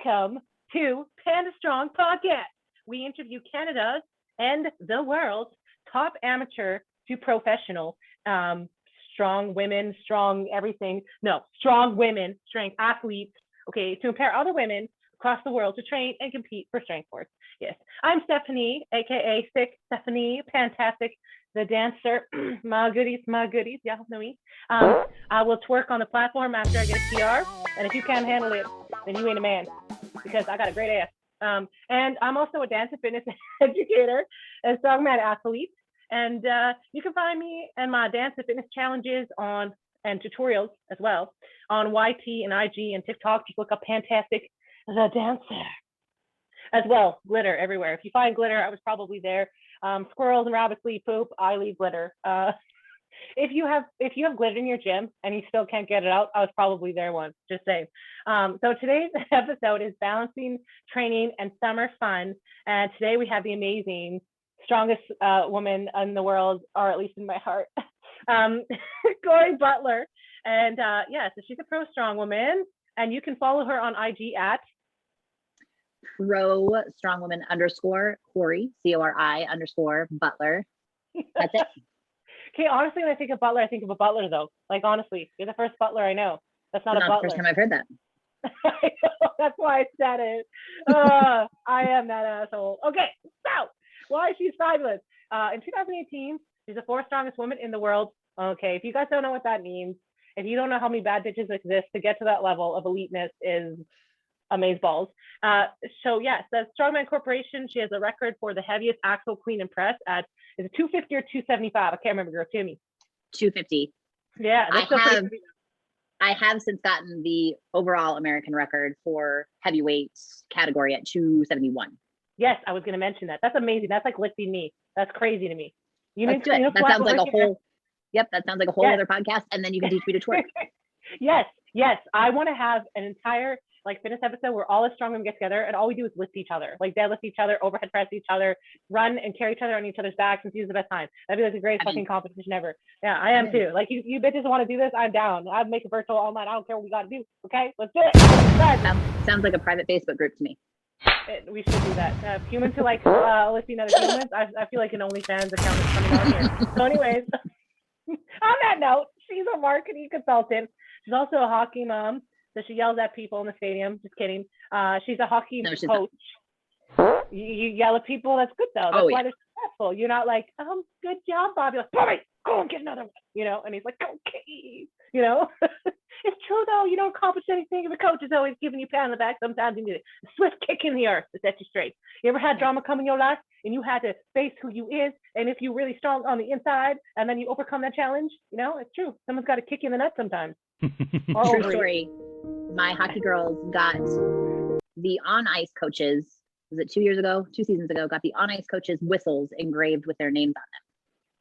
Welcome to Panda Strong Podcast. We interview Canada's and the world's top amateur to professional strong women, strong everything. No, strong women, strength athletes, okay, to empower other women across the world to train and compete for strength sports. Yes, I'm Stephanie, aka Sick Stephanie, fantastic, the dancer. My goodies, y'all know me. I will twerk on the platform after I get a PR, and if you can't handle it, then you ain't a man, because I got a great ass. And I'm also a dance and fitness educator and strongman athlete. And you can find me and my dance and fitness challenges on and tutorials as well on YT and IG and TikTok. Just look up Fantastic the Dancer. As well, glitter everywhere. If you find glitter, I was probably there. Squirrels and rabbits leave poop. I leave glitter. If you have glitter in your gym and you still can't get it out, I was probably there once. Just saying. So today's episode is balancing training and summer fun. And today we have the amazing, strongest woman in the world, or at least in my heart, Cori Butler. And so she's a pro strong woman, and you can follow her on IG at Pro StrongWoman _ Cori, CORI _ Butler. That's it. Okay, honestly, when I think of Butler, I think of a butler, though. Like, honestly, you're the first butler I know. That's not a butler. The first time I've heard that. I know, that's why I said it. I am that asshole. Okay, so why she's fabulous. In 2018, she's the fourth strongest woman in the world. Okay, if you guys don't know what that means, if you don't know how many bad bitches exist to get to that level of eliteness, is amazeballs. So yes, the Strongman Corporation, she has a record for the heaviest axle clean and press at, is it 250 or 275? I can't remember, girl. Timmy. 250. Yeah, I have since gotten the overall American record for heavyweights category at 271. Yes, I was going to mention that. That's amazing. That's like lifting me. That's crazy to me. That sounds like a whole. Yep, that sounds like a whole other podcast, and then you can teach me to twerk. Yes. I want to have an entire fitness episode where all the strong women get together and all we do is lift each other, like deadlift each other, overhead press each other, run and carry each other on each other's backs and choose the best time. That'd be like the greatest fucking competition ever. Yeah, I am too. Like you bitches want to do this, I'm down. I'd make a virtual all night. I don't care what we got to do. Okay, let's do it. Sounds like a private Facebook group to me. We should do that. Humans who like lifting other humans. I feel like an OnlyFans account is coming out here. So anyways, on that note, she's a marketing consultant. She's also a hockey mom. So she yells at people in the stadium. Just kidding. She's a hockey coach. You yell at people. That's good though. That's why they're successful. You're not like, good job, Bob. You're like, Bobby, go and get another one. And he's like, okay. It's true though. You don't accomplish anything if a coach is always giving you a pat on the back. Sometimes you need a swift kick in the arse to set you straight. You ever had drama come in your life and you had to face who you is, and if you're really strong on the inside and then you overcome that challenge, it's true. Someone's got to kick you in the nuts sometimes. True story. My hockey girls got the on-ice coaches, was it 2 seasons ago, got the on-ice coaches' whistles engraved with their names on them.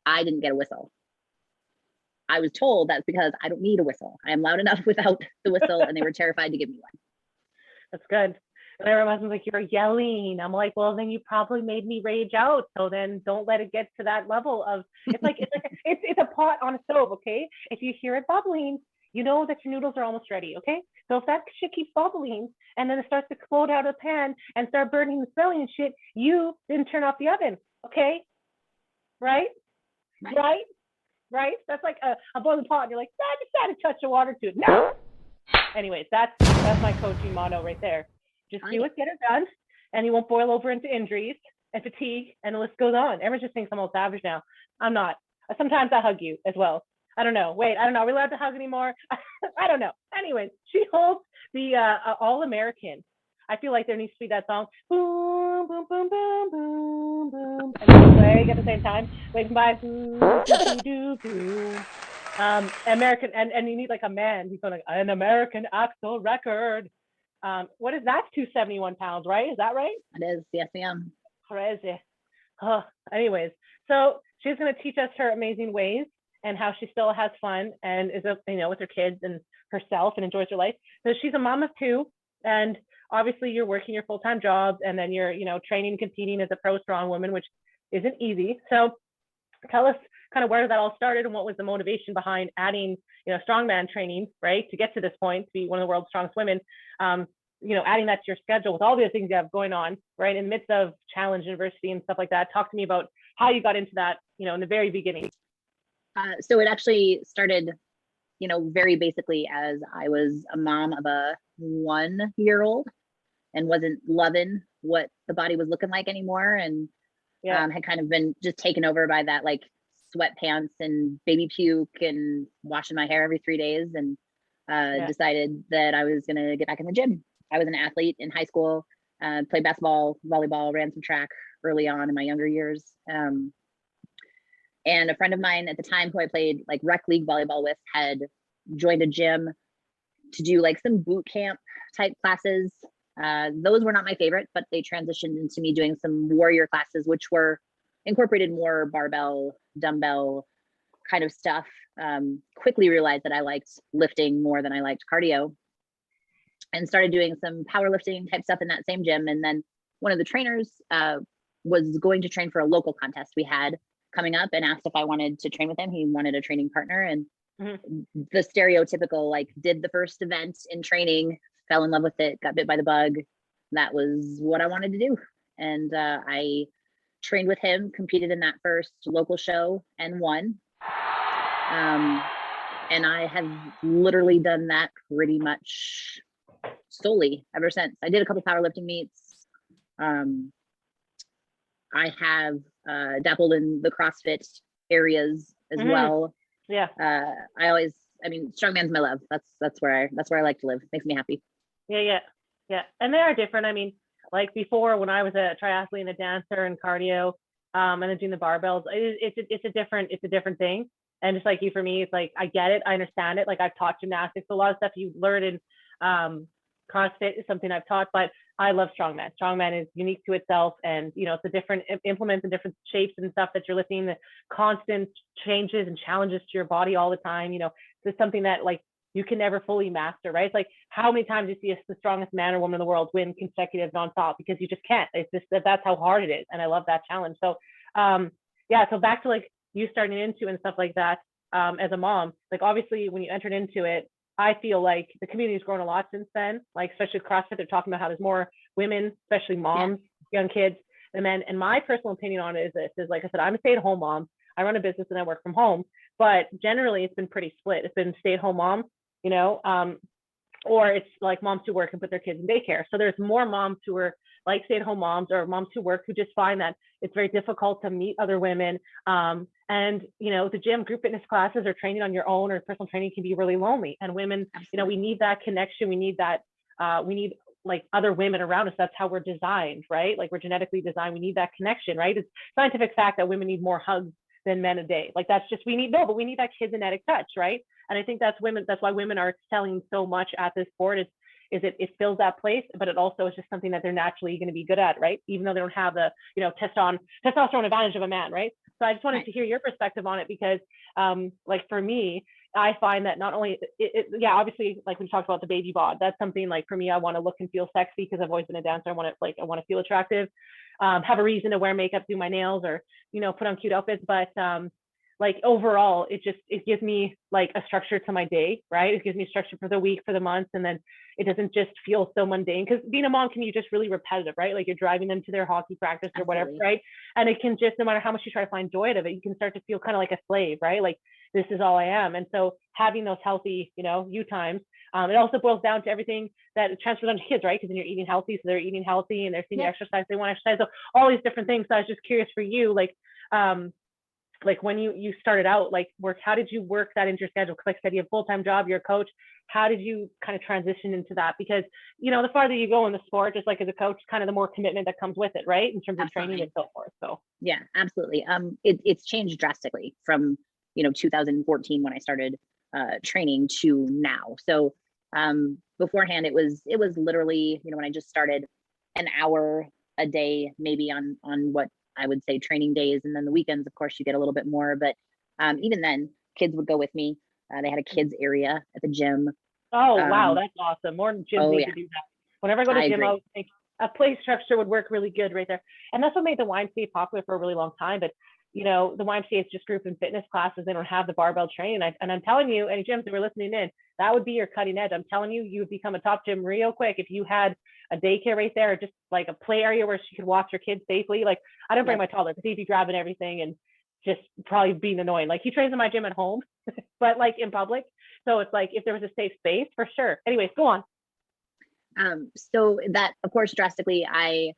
I didn't get a whistle. I was told that's because I don't need a whistle. I am loud enough without the whistle, and they were terrified to give me one. That's good. And everyone's like, you're yelling. I'm like, well, then you probably made me rage out. So then don't let it get to that level of, it's a pot on a stove, okay? If you hear it bubbling, you know that your noodles are almost ready, okay? So if that shit keeps bubbling and then it starts to explode out of the pan and start burning and smelling and shit, you didn't turn off the oven, okay? Right? That's like a boiling pot and you're like, I just add a touch of water to it. No! Anyways, that's my coaching motto right there. Just do it, get it done, and you won't boil over into injuries and fatigue, and the list goes on. Everyone just thinks I'm all savage now. I'm not. Sometimes I hug you as well. I don't know. Wait, I don't know. Are we allowed to hug anymore? I don't know. Anyways, she holds the All-American. I feel like there needs to be that song. Boom, boom, boom, boom, boom, boom. And then play at the same time. Wait, bye. Boom, boom, boom. American, and you need like a man who's going like an American axle record. What is that? 271 pounds, right? Is that right? It is. Yes, ma'am. Crazy. Anyways, so she's going to teach us her amazing ways and how she still has fun and is, with her kids and herself and enjoys her life. So she's a mom of two, and obviously you're working your full-time jobs, and then you're, training, competing as a pro strong woman, which isn't easy. So tell us kind of where that all started and what was the motivation behind adding, strongman training, right, to get to this point, to be one of the world's strongest women. adding that to your schedule with all the other things you have going on, right? In the midst of challenge, university and stuff like that. Talk to me about how you got into that, in the very beginning. So it actually started, very basically as I was a mom of a 1-year-old and wasn't loving what the body was looking like anymore. And had kind of been just taken over by that, like sweatpants and baby puke and washing my hair every 3 days, and decided that I was going to get back in the gym. I was an athlete in high school, played basketball, volleyball, ran some track early on in my younger years. And a friend of mine at the time who I played like rec league volleyball with had joined a gym to do like some boot camp type classes. Those were not my favorite, but they transitioned into me doing some warrior classes, which were incorporated more barbell, dumbbell kind of stuff. Quickly realized that I liked lifting more than I liked cardio, and started doing some powerlifting type stuff in that same gym. And then one of the trainers was going to train for a local contest we had coming up, and asked if I wanted to train with him. He wanted a training partner, and the stereotypical, like, did the first event in training, fell in love with it, got bit by the bug. That was what I wanted to do. And I trained with him, competed in that first local show and won. And I have literally done that pretty much solely ever since. I did a couple powerlifting meets. I have dabbled in the CrossFit areas as well. Yeah. Strongman's my love. That's where I like to live. Makes me happy. Yeah. And they are different. I mean, like before, when I was a triathlete and a dancer and cardio, and then doing the barbells, it's a different thing. And just like you, for me, it's like, I get it. I understand it. Like, I've taught gymnastics. A lot of stuff you learn in CrossFit is something I've taught, but I love Strongman. Strongman is unique to itself. And, it's the different implements and different shapes and stuff that you're lifting, the constant changes and challenges to your body all the time. It's something that, like, you can never fully master, right? It's like, how many times do you see the strongest man or woman in the world win consecutive nonstop? Because you just can't. It's just that's how hard it is. And I love that challenge. So, so back to like you starting into and stuff like that, as a mom, like, obviously when you entered into it, I feel like the community has grown a lot since then, like, especially CrossFit, they're talking about how there's more women, especially moms, young kids, and men. And my personal opinion on it is like I said, I'm a stay-at-home mom. I run a business and I work from home, but generally it's been pretty split. It's been stay-at-home mom, or it's like moms who work and put their kids in daycare. So there's more moms who are like stay-at-home moms, or moms who work, who just find that it's very difficult to meet other women. And the gym, group fitness classes, or training on your own, or personal training, can be really lonely. And women, we need that connection. We need that. We need like other women around us. That's how we're designed, right? Like, we're genetically designed. We need that connection, right? It's scientific fact that women need more hugs than men a day. Like, that's just, we need that kinetic touch, right? And I think that's why women are excelling so much at this sport, is it fills that place, but it also is just something that they're naturally going to be good at, right? Even though they don't have the, testosterone advantage of a man, right? So I just wanted to hear your perspective on it, because like, for me, I find that not only obviously, like we talked about the baby bod, that's something, like, for me, I want to look and feel sexy because I've always been a dancer. I want to feel attractive, have a reason to wear makeup, do my nails, or, put on cute outfits. But like, overall, it gives me like a structure to my day, right? It gives me structure for the week, for the month. And then it doesn't just feel so mundane, because being a mom can be just really repetitive, right? Like, you're driving them to their hockey practice or whatever, right? And it can just, no matter how much you try to find joy out of it, you can start to feel kind of like a slave, right? Like, this is all I am. And so having those healthy, you times, it also boils down to everything that transfers onto kids, right? Because then you're eating healthy, so they're eating healthy, and they're seeing exercise, they want to exercise. So all these different things. So I was just curious for you, like when you started out, like, how did you work that into your schedule? Because, like I said, you have a full-time job, you're a coach. How did you kind of transition into that? Because, the farther you go in the sport, just like as a coach, kind of the more commitment that comes with it, right? In terms of training and so forth. So yeah, absolutely. It's changed drastically from, 2014 when I started training to now. So beforehand, it was literally, when I just started, an hour a day, maybe on what I would say training days. And then the weekends, of course, you get a little bit more, but even then, kids would go with me. They had a kids area at the gym. Oh, wow. That's awesome. More gyms need to do that. Whenever I go to the gym, I think a play structure would work really good right there. And that's what made the YMCA popular for a really long time. But, the YMCA is just group and fitness classes. They don't have the barbell training. And I'm telling you, any gyms that were listening in, that would be your cutting edge. I'm telling you, you would become a top gym real quick if you had a daycare right there, or just like a play area where she could watch her kids safely. Like, I don't bring my toddler because he'd be grabbing everything and just probably being annoying. Like, he trains in my gym at home, but like in public. So it's like, if there was a safe space, for sure. Anyways, go on. So that, of course, drastically, I,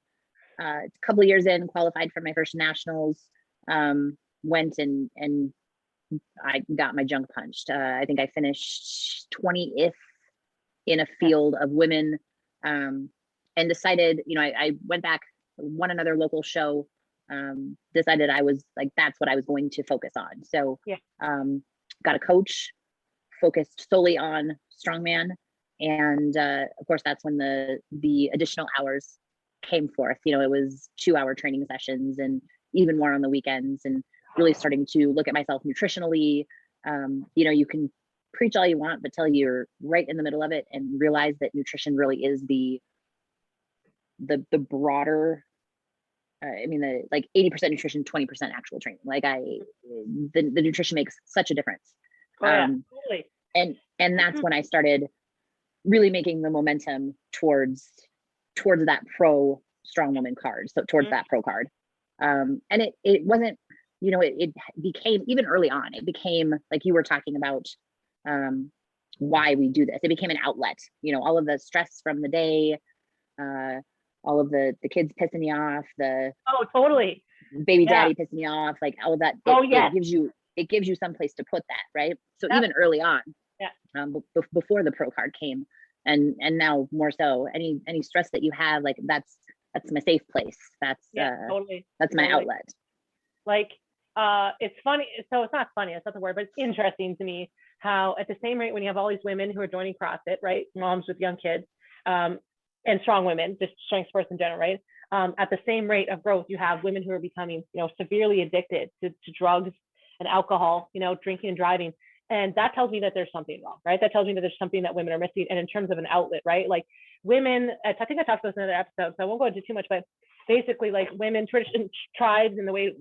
a couple of years in, qualified for my first nationals, went and I got my junk punched. I think I finished 20th in a field of women, and decided, I went back, won another local show, decided I was like, that's what I was going to focus on. So, got a coach, focused solely on strongman. And of course, that's when the additional hours came forth. It was 2-hour training sessions and even more on the weekends, and really starting to look at myself nutritionally. You can preach all you want, but till you're right in the middle of it and realize that nutrition really is the broader, like 80% nutrition, 20% actual training. Like the nutrition makes such a difference. Totally. And that's when I started really making the momentum towards that pro StrongWoman card. So towards that pro card. And it wasn't, it became, even early on, it became like you were talking about, why we do this. It became an outlet, all of the stress from the day, all of the kids pissing you off, totally, baby daddy pissing you off, like all of that. It gives you some place to put that, right? So even early on, before the pro card came, and now more so, any stress that you have, like that's my safe place. That's that's my outlet. Like, it's funny. So it's not funny, that's not the word, but it's interesting to me how at the same rate, when you have all these women who are joining CrossFit, right? Moms with young kids, and strong women, just strength sports in general, right? At the same rate of growth, you have women who are becoming, severely addicted to drugs and alcohol, drinking and driving. And that tells me that there's something wrong, right? That tells me that there's something that women are missing. And in terms of an outlet, right? Like women, I think I talked about this in another episode, so I won't go into too much, but basically like women, tradition, tribes, and the way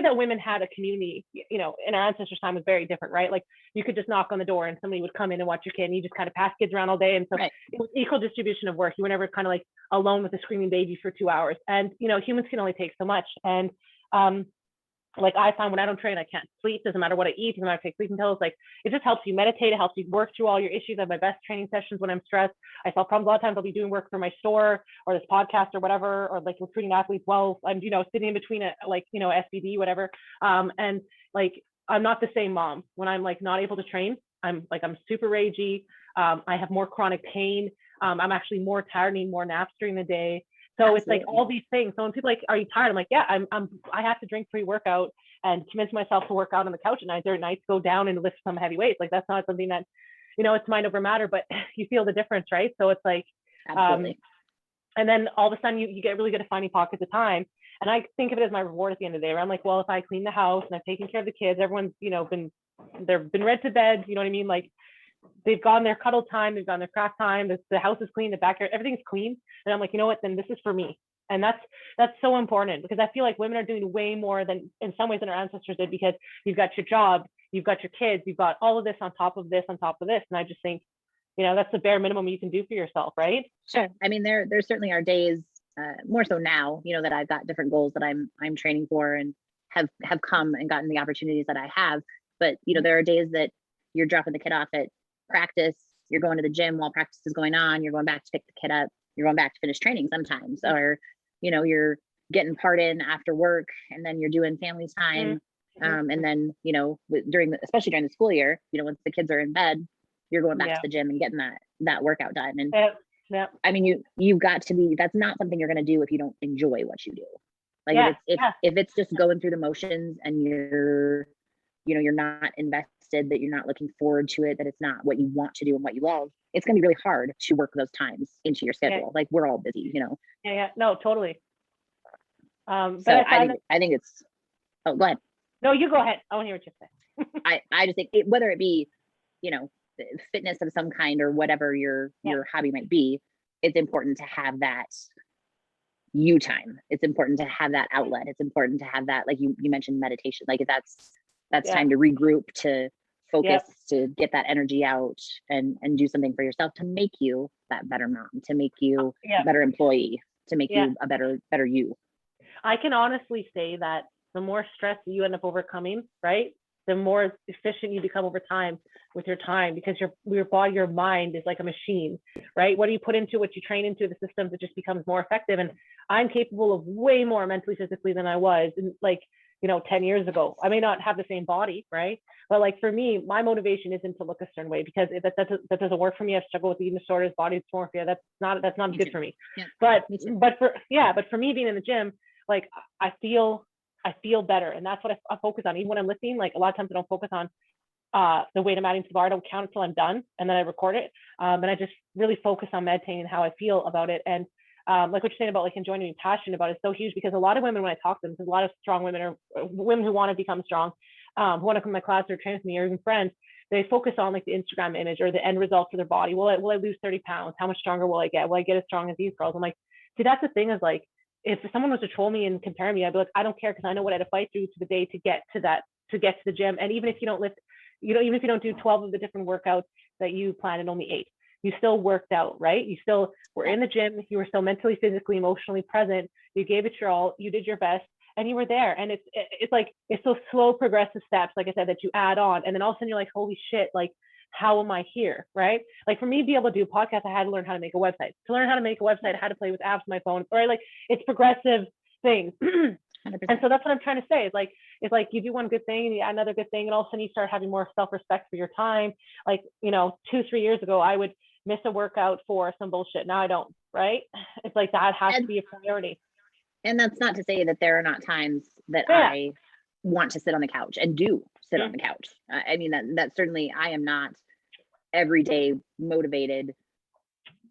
that women had a community, in our ancestors' time was very different, right? Like you could just knock on the door and somebody would come in and watch your kid, and you just kind of pass kids around all day. And so it was equal distribution of work. You were never kind of like alone with a screaming baby for 2 hours. And, humans can only take so much. And, like I find when I don't train, I can't sleep. Doesn't matter what I eat. Doesn't matter if I take sleeping pills. Like it just helps you meditate. It helps you work through all your issues. I have my best training sessions when I'm stressed. I solve problems. A lot of times I'll be doing work for my store or this podcast or whatever, or like recruiting athletes while I'm, sitting in between it, like, SBD, whatever. And like, I'm not the same mom when I'm like not able to train. I'm super ragey. I have more chronic pain. I'm actually more tired, need more naps during the day. So it's like all these things. So when people are like, are you tired? I'm like, yeah, I have to drink pre-workout and convince myself to work out on the couch at night, during nights, go down and lift some heavy weights. Like that's not something that, it's mind over matter, but you feel the difference, right? So it's like, and then all of a sudden you get really good at finding pockets of time. And I think of it as my reward at the end of the day, where I'm like, well, if I clean the house and I've taken care of the kids, everyone's, they've been read to bed, you know what I mean? Like they've gone their cuddle time, they've gone their craft time, the house is clean, the backyard, everything's clean. And I'm like, you know what, then this is for me. And that's so important, because I feel like women are doing way more than in some ways than our ancestors did, because you've got your job, you've got your kids, you've got all of this on top of this, on top of this. And I just think, that's the bare minimum you can do for yourself, right? Sure. I mean, there certainly are days, more so now, that I've got different goals that I'm training for and have come and gotten the opportunities that I have. But, there are days that you're dropping the kid off at practice, you're going to the gym while practice is going on, you're going back to pick the kid up, you're going back to finish training sometimes, or, you're getting part in after work, and then you're doing family time. And then, especially during the school year, once the kids are in bed, you're going back to the gym and getting that workout done. And I mean, you've got to be, that's not something you're going to do if you don't enjoy what you do. Like if it's just going through the motions and you're not invested, that you're not looking forward to it, that it's not what you want to do and what you love, it's going to be really hard to work those times into your schedule. Like we're all busy, No, totally. But so I think it's, oh, go ahead. No, you go ahead. I want to hear what you say. I just think whether it be, fitness of some kind or whatever your hobby might be, it's important to have that you time. It's important to have that outlet. It's important to have that, like you mentioned, meditation. Like that's time to regroup, to focus, to get that energy out and do something for yourself to make you that better mom, to make you a better employee, to make you a better you. I can honestly say that the more stress that you end up overcoming, right, the more efficient you become over time with your time, because your body, your mind is like a machine, right? What do you put into, what you train into the systems, it just becomes more effective. And I'm capable of way more mentally, physically than I was in, like, 10 years ago. I may not have the same body, right? But like for me, my motivation isn't to look a certain way, because if that doesn't work for me. I struggle with eating disorders, body dysmorphia. That's not good for me. Yeah, but for me being in the gym, like I feel better, and that's what I focus on. Even when I'm lifting, like a lot of times I don't focus on the weight I'm adding to the bar. I don't count until I'm done, and then I record it. And I just really focus on meditating and how I feel about it. And like what you're saying about like enjoying and being passionate about it is so huge, because a lot of women, when I talk to them, because a lot of strong women or women who want to become strong, who want to come to my class or train with me, or even friends, they focus on like the Instagram image or the end result for their body. Will I lose 30 pounds? How much stronger will I get? Will I get as strong as these girls? I'm like, see, that's the thing, is like, if someone was to troll me and compare me, I'd be like, I don't care, because I know what I had to fight through to the day to get to that, to get to the gym. And even if you don't lift, even if you don't do 12 of the different workouts that you planned and only 8, you still worked out, right? You still were in the gym. You were still mentally, physically, emotionally present. You gave it your all. You did your best, and you were there. And it's like, it's those slow progressive steps, like I said, that you add on. And then all of a sudden you're like, holy shit, like, how am I here, right? Like for me to be able to do a podcast, I had to learn how to make a website. To learn how to make a website, I had to play with apps on my phone, right? Like it's progressive things. And so that's what I'm trying to say. It's like you do one good thing and you add another good thing, and all of a sudden you start having more self-respect for your time. Like, 2-3 years ago, I would miss a workout for some bullshit. Now I don't, right? It's like that has to be a priority. And that's not to say that there are not times that I want to sit on the couch and do sit on the couch. I mean, that certainly, I am not every day motivated.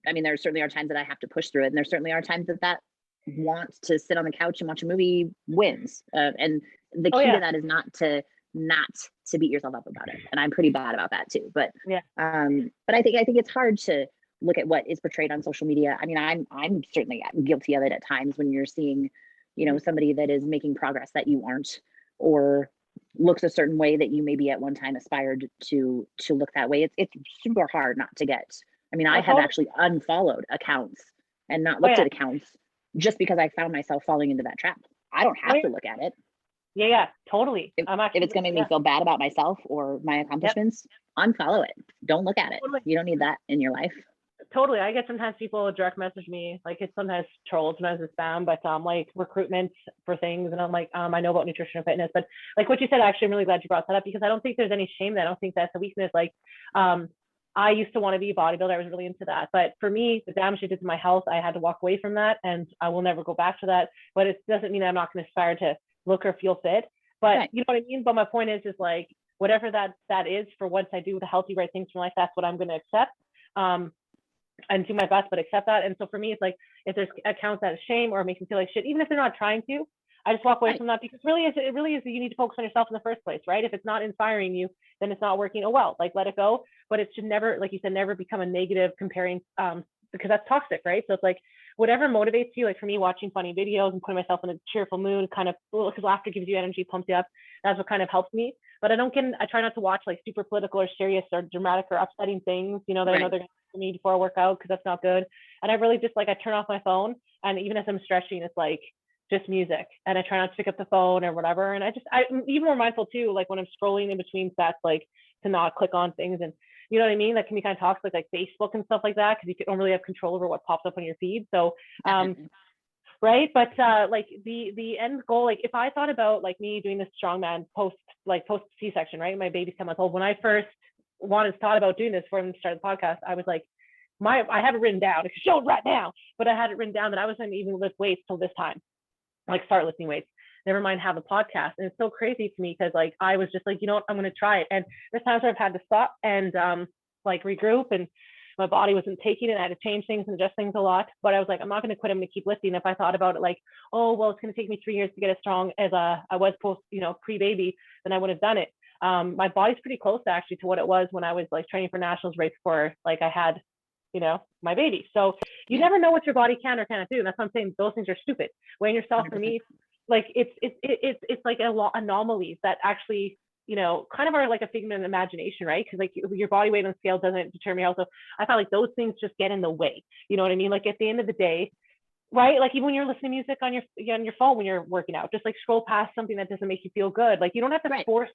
I mean, there certainly are times that I have to push through it, and there certainly are times that want to sit on the couch and watch a movie wins. And the key to that is not to beat yourself up about it. And I'm pretty bad about that too. But I think it's hard to look at what is portrayed on social media. I mean, I'm certainly guilty of it at times, when you're seeing, somebody that is making progress that you aren't, or looks a certain way that you maybe at one time aspired to look that way. It's super hard not to get. I mean, I have actually unfollowed accounts and not looked at accounts just because I found myself falling into that trap. I don't have to look at it. Yeah, totally. If it's going to make me feel bad about myself or my accomplishments, unfollow it. Don't look at it. Totally. You don't need that in your life. Totally. I get sometimes people direct message me, like it's sometimes trolls, sometimes it's spam, but like recruitment for things. And I'm like, I know about nutrition and fitness, but like what you said, actually, I'm really glad you brought that up, because I don't think there's any shame there. I don't think that's a weakness. Like, I used to want to be a bodybuilder. I was really into that. But for me, the damage it did to my health, I had to walk away from that, and I will never go back to that. But it doesn't mean I'm not going to aspire to look or feel fit. But you know what I mean? But my point is like, whatever that is, for once I do the healthy, right things for life, that's what I'm going to accept. And do my best, but accept that. And so for me, it's like, if there's accounts that shame or make me feel like shit, even if they're not trying to, I just walk away from that, because it really is that you need to focus on yourself in the first place, right? If it's not inspiring you, then it's not working. Oh, well, like let it go. But it should never, like you said, never become a negative comparing, because that's toxic, right? So it's like, whatever motivates you, like for me, watching funny videos and putting myself in a cheerful mood, kind of, because laughter gives you energy, pumps you up. That's what kind of helps me. But I try not to watch like super political or serious or dramatic or upsetting things, that I know they're going to me before I work out, because that's not good. And I really just like, I turn off my phone, and even as I'm stretching, it's like just music, and I try not to pick up the phone or whatever. And I'm even more mindful too, like when I'm scrolling in between sets, like to not click on things, and you know what I mean? That can be kind of toxic, like Facebook and stuff like that, because you don't really have control over what pops up on your feed. So, right. But like the end goal, like if I thought about like me doing this strongman post C-section, right? My baby's 10 months old. When I first thought about doing this before I started the podcast, I was like, I have it written down. I can show it right now, but I had it written down that I wasn't going to even lift weights till this time, like start lifting weights. Never mind have a podcast. And it's so crazy to me, because like I was just like, you know what, I'm going to try it. And there's times where I've had to stop and like regroup, and my body wasn't taking it. I had to change things and adjust things a lot. But I was like, I'm not going to quit. I'm going to keep lifting. If I thought about it like, oh, well, it's going to take me 3 years to get as strong as I was post, pre-baby, then I would have done it. My body's pretty close actually to what it was when I was like training for nationals right before like I had, my baby. So You never know what your body can or cannot do. And that's what I'm saying. Those things are stupid. Weighing yourself 100%. for me, like it's like anomalies that actually, you know, kind of are like a figment of imagination, right? Because like your body weight on scale doesn't determine your health. So I felt like those things just get in the way. You know what I mean? Like at the end of the day, right? Like even when you're listening to music on your phone when you're working out, just like scroll past something that doesn't make you feel good. Like you don't have to force.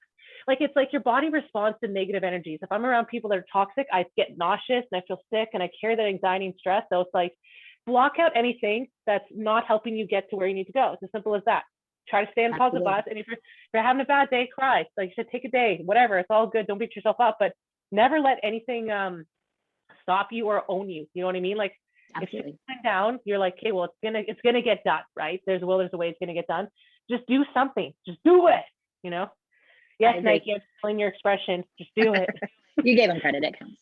Like it's like your body responds to negative energies. If I'm around people that are toxic, I get nauseous and I feel sick and I carry that anxiety and stress. So it's like block out anything that's not helping you get to where you need to go. It's as simple as that. Try to stay on positive vibes. And if you're having a bad day, cry. Like you should take a day, whatever. It's all good. Don't beat yourself up, but never let anything stop you or own you. You know what I mean? Like if you're sitting down, you're like, okay, well, it's gonna get done, right? There's a will, there's a way it's gonna get done. Just do something. Just do it. You know? Yes, Nike, I'm stealing your expression. Just do it. You gave them credit. It counts.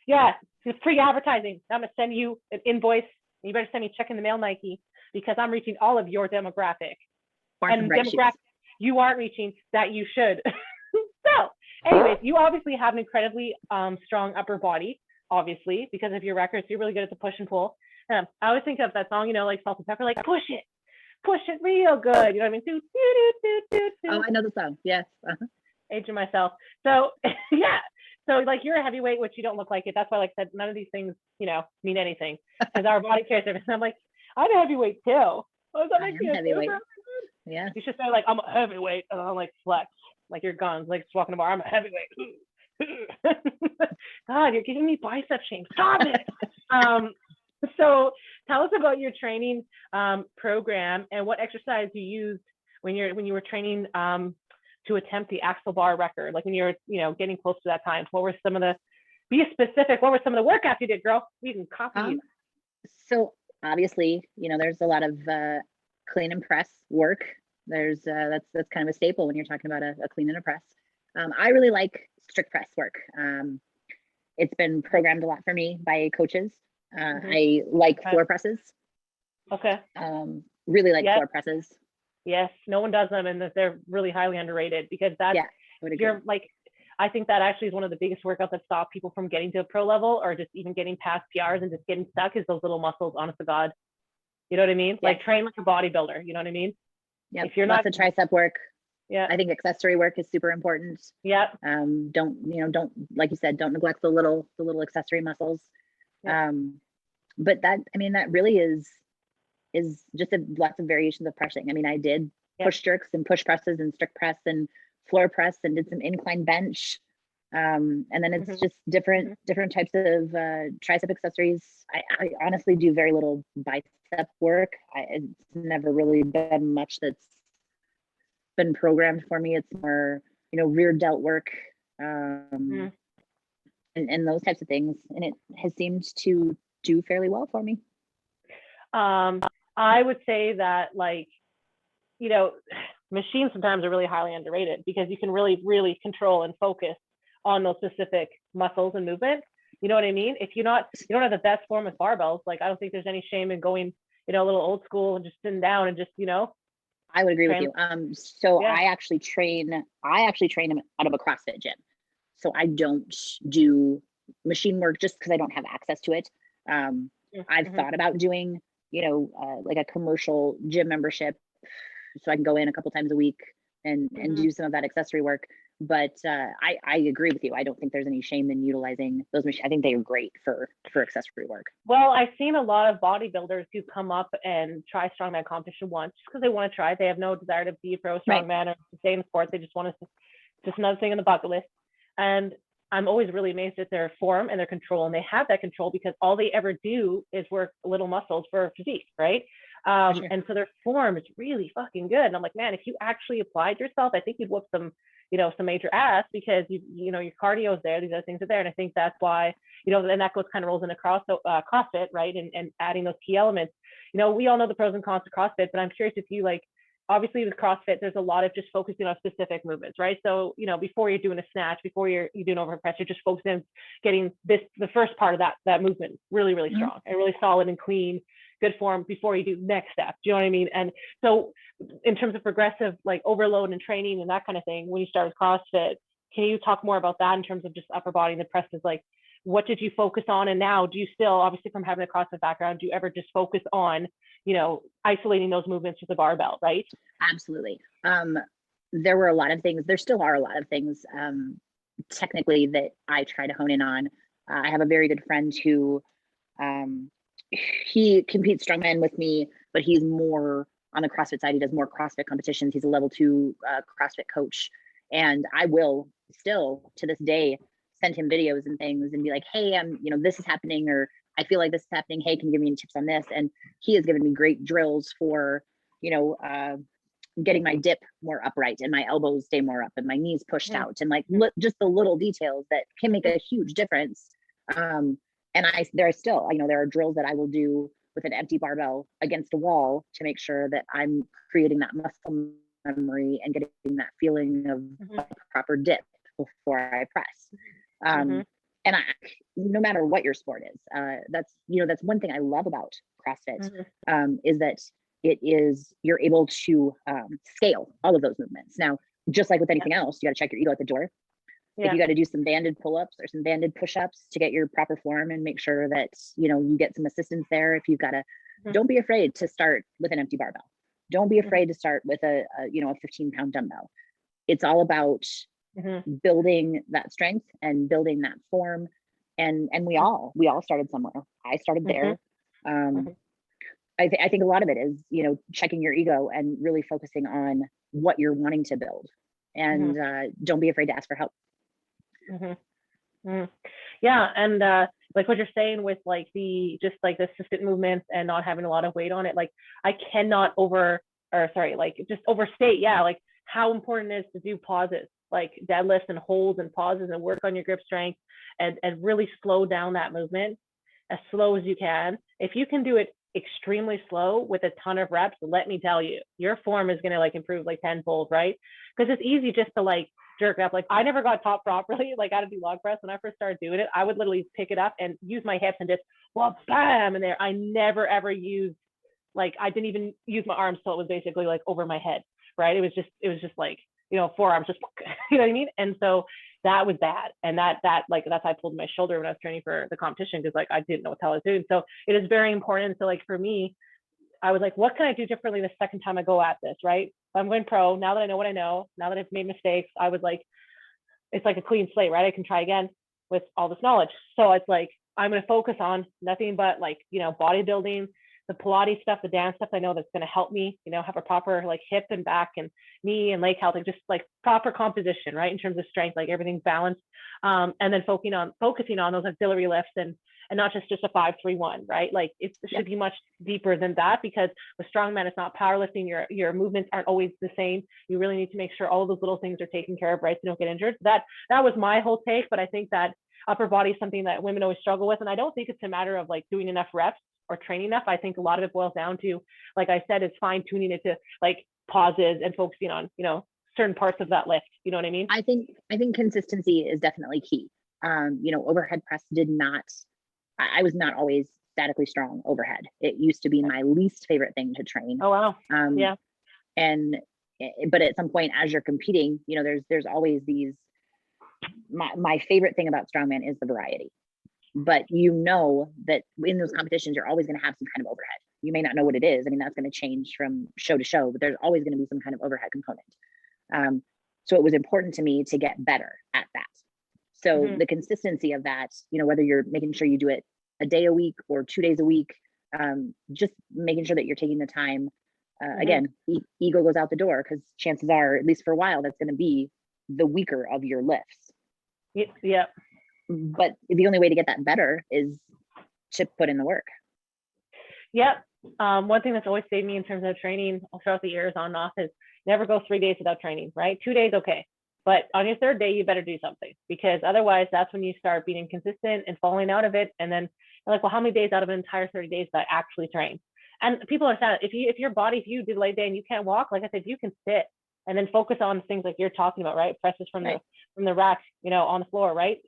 Yeah, it's free advertising. I'm gonna send you an invoice. You better send me a check in the mail, Nike, because I'm reaching all of your demographic. And demographic you aren't reaching that you should. So, anyways, you obviously have an incredibly strong upper body, obviously, because of your records. You're really good at the push and pull. I always think of that song, you know, like Salt and Pepper, like push it real good. You know what I mean? Do, do, do, do, do. Oh, I know the song. Yes. Aging myself. So yeah. So like you're a heavyweight, which you don't look like it. That's why, like I said, none of these things, you know, mean anything because our body cares everything. I'm like, I'm a heavyweight too. Oh, that makes you heavyweight. Yeah. You should say like I'm a heavyweight and I'm like flex, like your guns, like walking the bar. I'm a heavyweight. God, you're giving me bicep shame. Stop it. So tell us about your training program and what exercise you used when you were training to attempt the axle bar record, like when you were, you know, getting close to that time. What were some of the, be specific, what were some of the workouts you did, girl? We can copy you. So obviously, you know, there's a lot of clean and press work. There's that's kind of a staple when you're talking about a clean and a press. I really like strict press work. It's been programmed a lot for me by coaches. I like floor presses. Okay. Really like floor presses. Yes, no one does them, and they're really highly underrated because that's you're like, I think that actually is one of the biggest workouts that stop people from getting to a pro level or just even getting past PRs and just getting stuck is those little muscles, honest to God. You know what I mean? Like train like a bodybuilder, you know what I mean? Yeah. If you're lots of tricep work. Yeah. I think accessory work is super important. Yeah. Don't like you said, don't neglect the little accessory muscles. Yep. But that really is just lots of variations of pressing. I mean, I did push jerks and push presses and strict press and floor press and did some incline bench. And then it's just different types of tricep accessories. I honestly do very little bicep work. It's never really been much that's been programmed for me. It's more, you know, rear delt work and those types of things. And it has seemed to do fairly well for me. I would say that, like, you know, machines sometimes are really highly underrated because you can really, really control and focus on those specific muscles and movements. You know what I mean? If you don't have the best form with barbells, like I don't think there's any shame in going, you know, a little old school and just sitting down and just, you know. I would agree with you. I actually train out of a CrossFit gym. So I don't do machine work just because I don't have access to it. I've thought about doing, you know, like a commercial gym membership so I can go in a couple times a week and do some of that accessory work. But I agree with you. I don't think there's any shame in utilizing those machines. I think they are great for accessory work. Well, I've seen a lot of bodybuilders who come up and try strongman competition once just because they want to try. They have no desire to be a pro strongman or to stay in the sport. They just want to, just another thing on the bucket list. And I'm always really amazed at their form and their control. And they have that control because all they ever do is work little muscles for physique, right? And so their form is really fucking good. And I'm like, man, if you actually applied yourself, I think you'd whoop some, you know, some major ass because you know, your cardio is there, these other things are there. And I think that's why, you know, and that goes kind of rolls into CrossFit, right? And adding those key elements. You know, we all know the pros and cons of CrossFit, but I'm curious if you, like, obviously with CrossFit, there's a lot of just focusing on specific movements, right? So, you know, before you're doing a snatch, before you're doing overhead press, you're just focusing on getting the first part of that movement really, really strong and really solid and clean, good form before you do next step. Do you know what I mean? And so in terms of progressive, like overload and training and that kind of thing, when you start with CrossFit, can you talk more about that in terms of just upper body and the presses? Like, what did you focus on? And now do you still, obviously from having a CrossFit background, do you ever just focus on, isolating those movements with the barbell, right? Absolutely. There were a lot of things, there still are a lot of things technically that I try to hone in on. I have a very good friend who he competes strongman with me, but he's more on the CrossFit side. He does more CrossFit competitions. He's a level 2 CrossFit coach. And I will still to this day send him videos and things and be like, hey, this is happening, or I feel like this is happening. Hey, can you give me any tips on this? And he has given me great drills for, getting my dip more upright and my elbows stay more up and my knees pushed out, and just the little details that can make a huge difference. And there are drills that I will do with an empty barbell against a wall to make sure that I'm creating that muscle memory and getting that feeling of a proper dip before I press. And no matter what your sport is, that's one thing I love about CrossFit, is that you're able to scale all of those movements. Now, just like with anything else, you got to check your ego at the door. If you got to do some banded pull-ups or some banded push-ups to get your proper form and make sure that, you get some assistance there. If you've got to, don't be afraid to start with an empty barbell. Don't be afraid to start with a 15-pound dumbbell. It's all about building that strength and building that form. And we all started somewhere. I started there. I think a lot of it is, checking your ego and really focusing on what you're wanting to build, and don't be afraid to ask for help. Yeah. And like what you're saying with like the assistant movements and not having a lot of weight on it, like I cannot overstate, like how important it is to do pauses, like deadlifts and holds and pauses, and work on your grip strength and really slow down that movement as slow as you can. If you can do it extremely slow with a ton of reps, let me tell you, your form is going to improve tenfold, right? Because it's easy just to jerk it up. I never got taught properly, how to do log press. When I first started doing it, I would literally pick it up and use my hips and just, bam, in there. I never ever used, I didn't even use my arms till it was basically over my head, right? It was just forearms, just, you know what I mean? And so that was bad. And that's how I pulled my shoulder when I was training for the competition, because I didn't know what the hell I was doing. So it is very important. So for me, I was what can I do differently the second time I go at this, right? If I'm going pro, now that I know what I know, now that I've made mistakes, I was it's like a clean slate, right? I can try again with all this knowledge. So it's I'm going to focus on nothing but bodybuilding, the Pilates stuff, the dance stuff I know that's going to help me, have a proper hip and back and knee and leg health, just proper composition, right? In terms of strength, everything's balanced. And then focusing on those auxiliary lifts and not just a 5-3-1, right? It should be much deeper than that, because with strongman, it's not powerlifting. Your movements aren't always the same. You really need to make sure all of those little things are taken care of, right? So you don't get injured. That was my whole take, but I think that upper body is something that women always struggle with. And I don't think it's a matter of doing enough reps or training enough. I think a lot of it boils down to, like I said, is fine tuning it to pauses and focusing on, certain parts of that lift. You know what I mean? I think consistency is definitely key. Overhead press I was not always statically strong overhead. It used to be my least favorite thing to train. Oh, wow. But at some point, as you're competing, there's always these, my favorite thing about strongman is the variety. But that in those competitions, you're always going to have some kind of overhead. You may not know what it is. I mean, that's going to change from show to show, but there's always going to be some kind of overhead component. So it was important to me to get better at that. So the consistency of that, whether you're making sure you do it a day a week or 2 days a week, just making sure that you're taking the time. Again, ego goes out the door, because chances are, at least for a while, that's going to be the weaker of your lifts. Yeah. But the only way to get that better is to put in the work. Yep. One thing that's always saved me in terms of training throughout the years on and off is never go 3 days without training, right? 2 days, okay. But on your third day, you better do something, because otherwise that's when you start being inconsistent and falling out of it. And then you're how many days out of an entire 30 days did I actually train? And people understand, if you do leg day and you can't walk, like I said, you can sit and then focus on things like you're talking about, right? Presses from the rack, on the floor, right?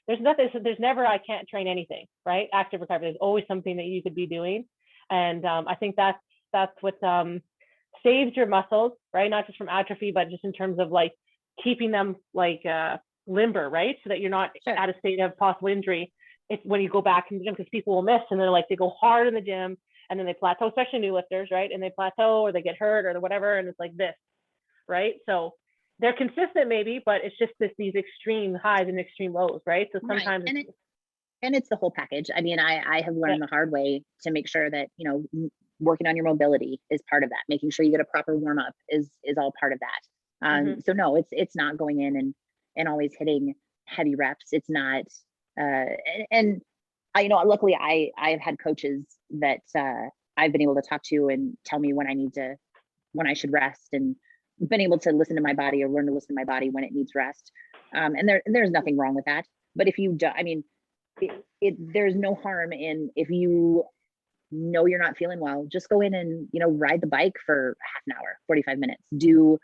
There's never, I can't train anything, right? Active recovery, there's always something that you could be doing. And I think that's what saves your muscles, right? Not just from atrophy, but just in terms of keeping them limber, right? So that you're not at a state of possible injury. it's when you go back in the gym, because people will miss, and they're like, they go hard in the gym and then they plateau, especially new lifters, right? And they plateau or they get hurt or whatever, and it's like this, right? So they're consistent maybe, but it's just these extreme highs and extreme lows, right? So sometimes right. And it's the whole package. I mean, I have learned the hard way to make sure that, you know, working on your mobility is part of that. Making sure you get a proper warm up is all part of that. So no, it's not going in and always hitting heavy reps. It's not, and I, you know, luckily I've had coaches that I've been able to talk to and tell me when I should rest, and been able to listen to my body or learn to listen to my body when it needs rest. And there's nothing wrong with that. But if you do, I mean, there's no harm in, if you know you're not feeling well, just go in and, you know, ride the bike for half an hour, 45 minutes, do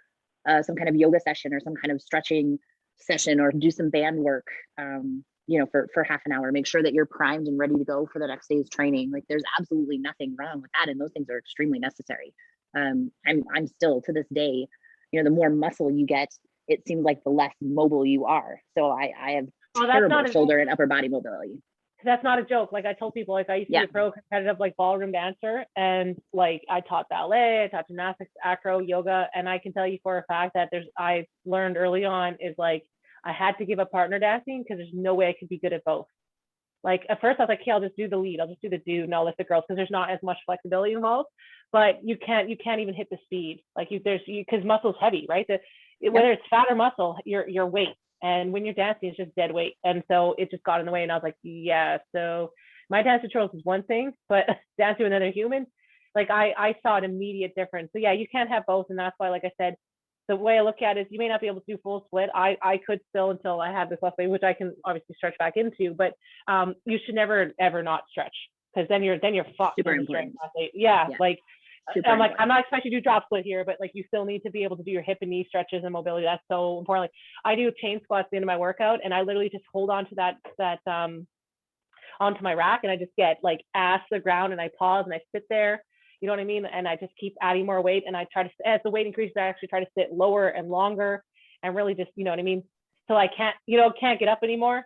some kind of yoga session or some kind of stretching session, or do some band work, you know, for half an hour. Make sure that you're primed and ready to go for the next day's training. Like, there's absolutely nothing wrong with that. And those things are extremely necessary. I'm still to this day, you know, the more muscle you get, it seems like the less mobile you are. So I have terrible shoulder and upper body mobility. That's not a joke. Like, I told people, like, I used to be a pro competitive, like, ballroom dancer, and like I taught ballet, I taught gymnastics, acro, yoga, and I can tell you for a fact that I learned early on is, like, I had to give up partner dancing because there's no way I could be good at both. Like, at first I was like, okay, I'll just do the lead, I'll just do the dude, and I'll lift the girls, because there's not as much flexibility involved. But you can't even hit the speed, like, because muscle's heavy, right? Whether it's fat or muscle, your weight. And when you're dancing, it's just dead weight. And so it just got in the way. And I was like, yeah, so my dance tutorials is one thing, but dancing with another human, like, I saw an immediate difference. So yeah, you can't have both. And that's why, like I said, the way I look at it is, you may not be able to do full split. I could still, until I have this left leg, which I can obviously stretch back into, but you should never, ever not stretch, because then you're fucked. Super important. Yeah. Like, super I'm like, important. I'm not expecting you to do drop split here, but like, you still need to be able to do your hip and knee stretches and mobility. That's so important. Like, I do chain squats at the end of my workout, and I literally just hold on to that onto my rack, and I just get like ass to the ground, and I pause and I sit there, you know what I mean? And I just keep adding more weight, and I try to, as the weight increases, I actually try to sit lower and longer, and really just, you know what I mean? So I can't get up anymore.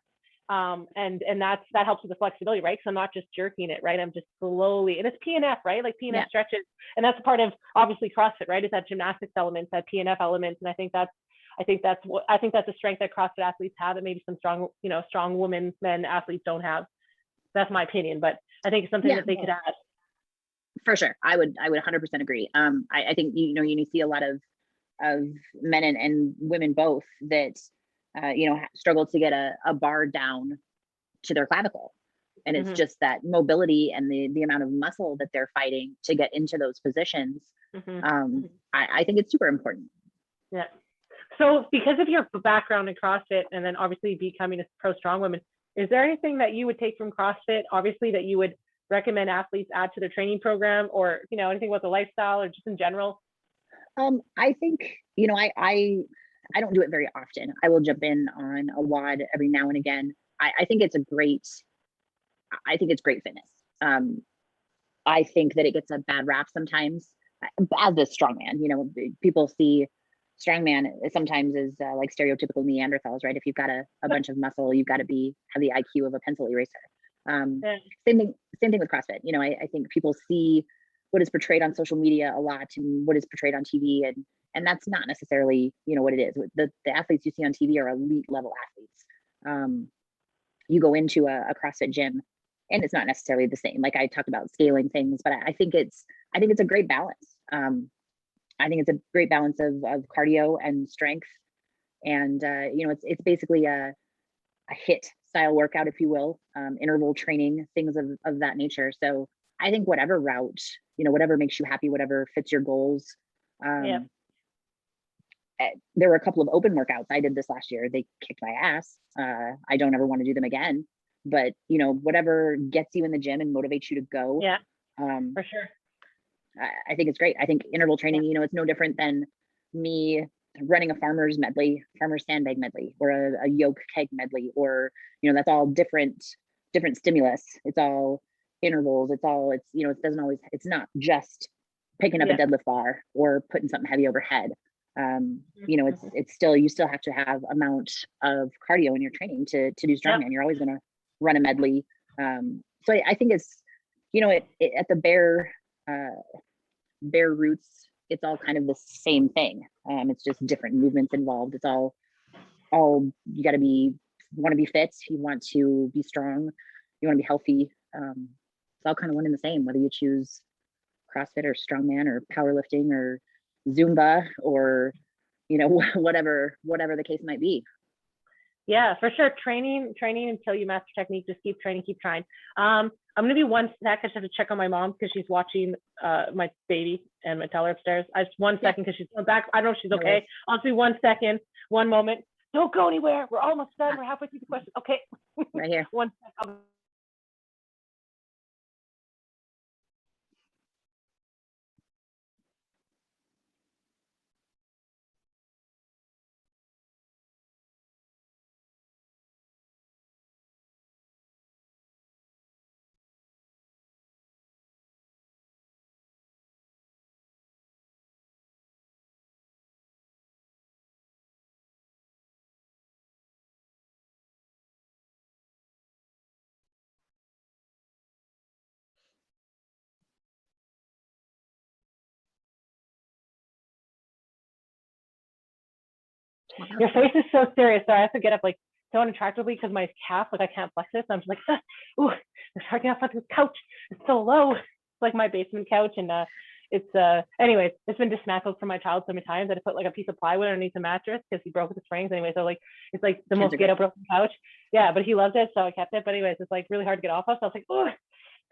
And that helps with the flexibility, right? So I'm not just jerking it, right? I'm just slowly, and it's PNF, right? Like, PNF stretches, and that's a part of, obviously, CrossFit, right? Is that gymnastics elements, that PNF elements, and I think that's a strength that CrossFit athletes have that maybe some strong women, men athletes don't have. That's my opinion, but I think it's something that they could add. For sure, I would 100% agree. I think, you know, you see a lot of men and women both that you know, struggle to get a bar down to their clavicle, and it's just that mobility and the amount of muscle that they're fighting to get into those positions. I think it's super important. Yeah. So because of your background in CrossFit, and then obviously becoming a pro StrongWoman, is there anything that you would take from CrossFit, obviously, that you would recommend athletes add to their training program, or, you know, anything about the lifestyle or just in general? I think, you know, I don't do it very often. I will jump in on a WOD every now and again. I think it's great fitness. I think that it gets a bad rap sometimes as a strongman. You know, people see strongman sometimes as like stereotypical Neanderthals, right? If you've got a bunch of muscle, you've got to have the IQ of a pencil eraser. Same thing with CrossFit. You know, I think people see what is portrayed on social media a lot, and what is portrayed on TV, and that's not necessarily, you know, what it is. The athletes you see on TV are elite level athletes. You go into a CrossFit gym, and it's not necessarily the same. Like, I talked about scaling things, but I think it's a great balance. I think it's a great balance of cardio and strength, and you know, it's basically a HIIT style workout, if you will, interval training, things of that nature. So I think whatever route, you know, whatever makes you happy, whatever fits your goals. There were a couple of open workouts I did this last year. They kicked my ass. I don't ever want to do them again, but, you know, whatever gets you in the gym and motivates you to go. Yeah, for sure. I think it's great. I think interval training, you know, it's no different than me running a farmer's sandbag medley, or a yoke keg medley, or, you know, that's all different stimulus. It's all intervals. It's you know, it's not just picking up a deadlift bar or putting something heavy overhead. You know, it's still, you still have to have amount of cardio in your training to do strongman. You're always going to run a medley. So I think it's, at the bare roots, it's all kind of the same thing. It's just different movements involved. It's all you got to want to be fit, you want to be strong, you want to be healthy. It's all kind of one and the same, whether you choose CrossFit or strongman or powerlifting or Zumba or, whatever the case might be. Yeah, for sure. Training until you master technique. Just keep training, keep trying. I'm gonna be 1 sec. I just have to check on my mom because she's watching my baby and my toddler upstairs. I just 1 second because she's going back. I don't know if she's okay. I'll be 1 second, 1 moment. Don't go anywhere. We're almost done. We're halfway through the question. Okay. Right here. 1 sec. Your face is so serious. So I have to get up like so unattractively because my calf, like I can't flex it. So I'm just like, ooh, it's hard to get off this couch. It's so low. It's like my basement couch. And anyways, it's been dismantled from my child so many times that I put like a piece of plywood underneath the mattress because he broke the springs anyway. So like, it's like the most ghetto broken couch. Yeah, but he loves it. So I kept it. But anyways, it's like really hard to get off of. So I was like, oh,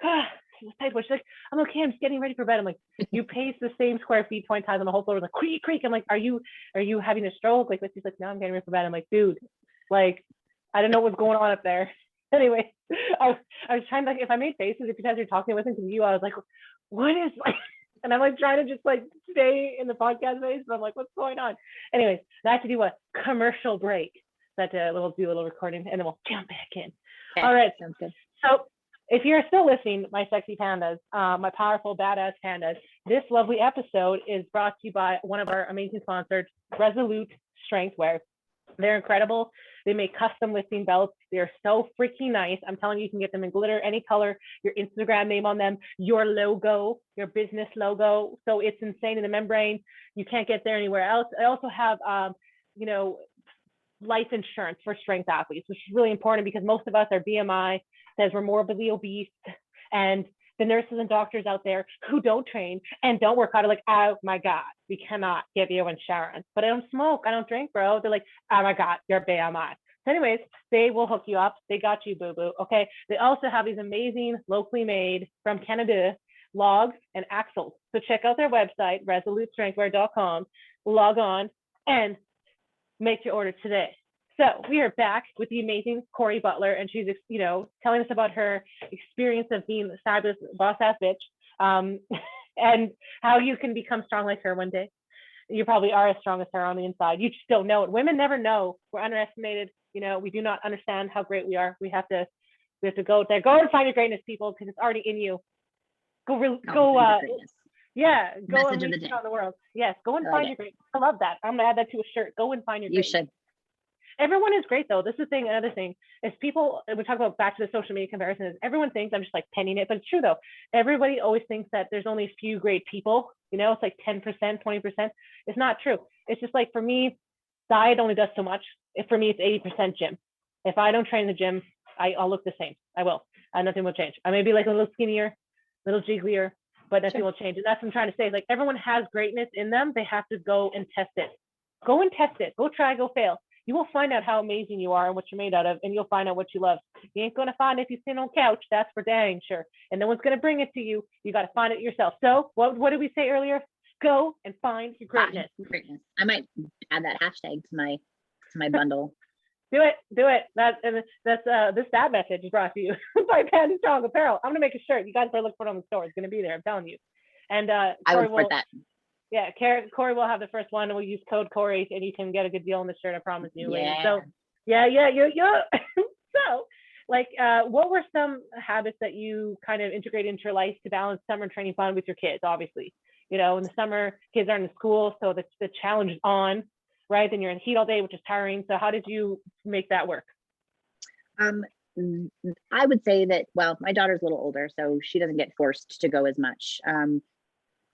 God. She's like, I'm okay. I'm just getting ready for bed. I'm like, you pace the same square feet 20 times on the whole floor. Like, creak, creak. I'm like, are you having a stroke? Like, she's like, no, I'm getting ready for bed. I'm like, dude, like, I don't know what's going on up there. Anyway, I was trying to, like, if I made faces, if you guys are talking with to you, I was like, what is like, and I'm like trying to just like stay in the podcast space, but I'm like, what's going on? Anyways, I have to do a commercial break. That we'll do a little recording and then we'll jump back in. Okay. All right. Sounds good. So if you're still listening, my sexy pandas, my powerful badass pandas, this lovely episode is brought to you by one of our amazing sponsors, Resolute Strengthwear. They're incredible. They make custom lifting belts. They're so freaking nice. I'm telling you, you can get them in glitter, any color, your Instagram name on them, your logo, your business logo. So it's insane in the membrane. You can't get there anywhere else. I also have, life insurance for strength athletes, which is really important because most of us, our BMI says we're morbidly obese, and the nurses and doctors out there who don't train and don't work out are like, oh my God, we cannot give you insurance. But I don't smoke, I don't drink, bro. They're like, oh my God, your BMI. So anyways, they will hook you up. They got you, boo-boo, okay? They also have these amazing, locally made from Canada logs and axles. So check out their website, resolutestrengthwear.com, log on and make your order today. So we are back with the amazing Cori Butler, and she's, telling us about her experience of being a fabulous boss-ass bitch, and how you can become strong like her one day. You probably are as strong as her on the inside. You just don't know it. Women never know. We're underestimated. We do not understand how great we are. We have to go there. Go and find your greatness, people, because it's already in you. Go and unleash it on the world. Yes, go and find your greatness. I love that. I'm gonna add that to a shirt. Go and find your greatness. You should. Everyone is great though. This is the thing. Another thing is people, we talk about back to the social media comparison, is everyone thinks, I'm just like penning it, but it's true though. Everybody always thinks that there's only a few great people, it's like 10%, 20%. It's not true. It's just like, for me, diet only does so much. For me, it's 80% gym. If I don't train in the gym, I'll look the same. I will. Nothing will change. I may be like a little skinnier, a little jigglier, but nothing will change. And that's what I'm trying to say. Like, everyone has greatness in them. They have to go and test it. Go and test it. Go try, go fail. You will find out how amazing you are and what you're made out of, and you'll find out what you love. You ain't going to find it if you sit on a couch. That's for dang sure. And no one's going to bring it to you. You got to find it yourself. So what did we say earlier? Go and find your greatness. Greatness. I might add that hashtag to my bundle. Do it. That's this ad message is brought to you by Panda Strong Apparel. I'm going to make a shirt. You guys better look for it on the store. It's going to be there. I'm telling you. And I would support that. Yeah, Cori will have the first one, and we'll use code Cori, and you can get a good deal on the shirt, I promise you. Yeah. So, yeah. So, like, what were some habits that you kind of integrate into your life to balance summer training fun with your kids? Obviously, in the summer, kids aren't in school, so the challenge is on, right? Then you're in the heat all day, which is tiring. So, how did you make that work? I would say that, well, my daughter's a little older, so she doesn't get forced to go as much.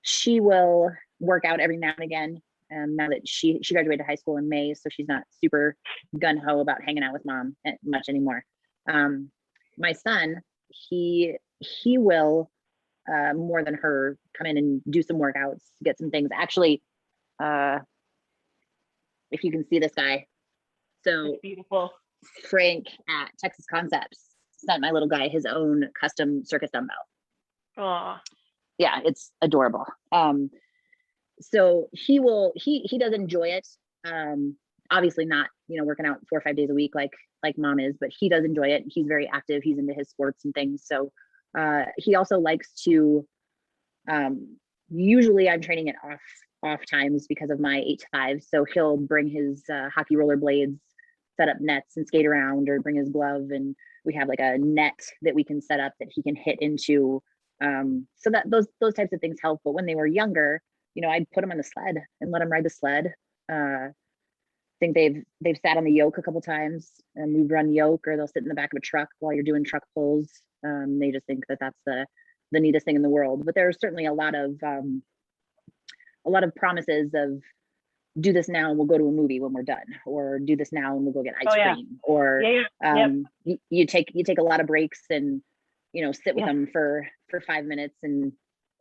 She will work out every now and again. Now that she graduated high school in May, so she's not super gun ho about hanging out with mom much anymore. My son, he will more than her come in and do some workouts, get some things. Actually, if you can see this guy, so It's beautiful. Frank at Texas Concepts sent my little guy his own custom circus dumbbell. Aw. Yeah, it's adorable. So he does enjoy it. Obviously not, working out 4 or 5 days a week like mom is, but he does enjoy it. He's very active. He's into his sports and things. So he also likes to, usually I'm training it off times because of my 8 to 5. So he'll bring his hockey roller blades, set up nets and skate around, or bring his glove, and we have like a net that we can set up that he can hit into. So that those types of things help. But when they were younger, I'd put them on the sled and let them ride the sled. I think they've sat on the yoke a couple times, and we've run yoke, or they'll sit in the back of a truck while you're doing truck pulls. They just think that that's the neatest thing in the world. But there's certainly a lot of promises of, do this now and we'll go to a movie when we're done, or do this now and we'll go get ice cream, or you take a lot of breaks and sit with them for 5 minutes and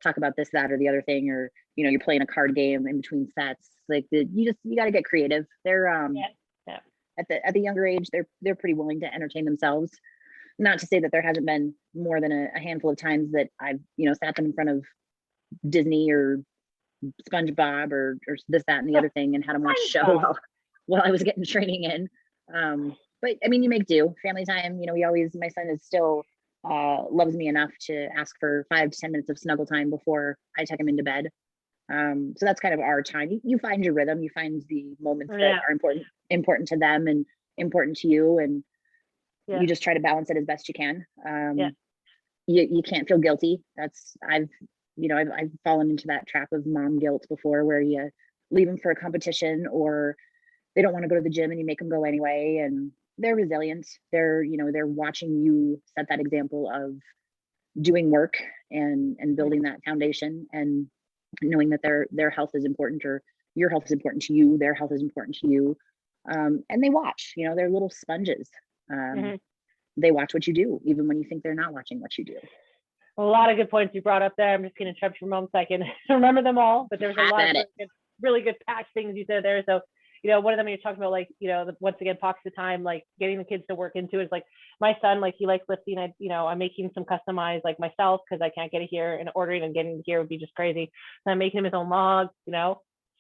talk about this, that, or the other thing, or you're playing a card game in between sets. Like you got to get creative. They're at the younger age, they're pretty willing to entertain themselves. Not to say that there hasn't been more than a handful of times that I've sat them in front of Disney or SpongeBob or this, that, and the other thing, and had them watch a show while I was getting training in. But I mean, you make do. Family time, my son is still loves me enough to ask for 5 to 10 minutes of snuggle time before I take him into bed. So that's kind of our time. You find your rhythm, you find the moments that are important to them and important to you, and you just try to balance it as best you can. You can't feel guilty. I've fallen into that trap of mom guilt before, where you leave them for a competition, or they don't want to go to the gym and you make them go anyway. And they're resilient. They're watching you set that example of doing work and building that foundation, and knowing that their health is important, or your health is important to you, their health is important to you. And they watch, they're little sponges. They watch what you do, even when you think they're not watching what you do. A lot of good points you brought up there. I'm just going to interrupt for a moment so I can remember them all, but there's a lot of really good patch things you said there. So, one of them you're talking about, like, once again, pockets of time, like getting the kids to work into it, is like my son, like he likes lifting. I'm making some customized, like myself, because I can't get it here, and ordering and getting it here would be just crazy. So I'm making him his own log,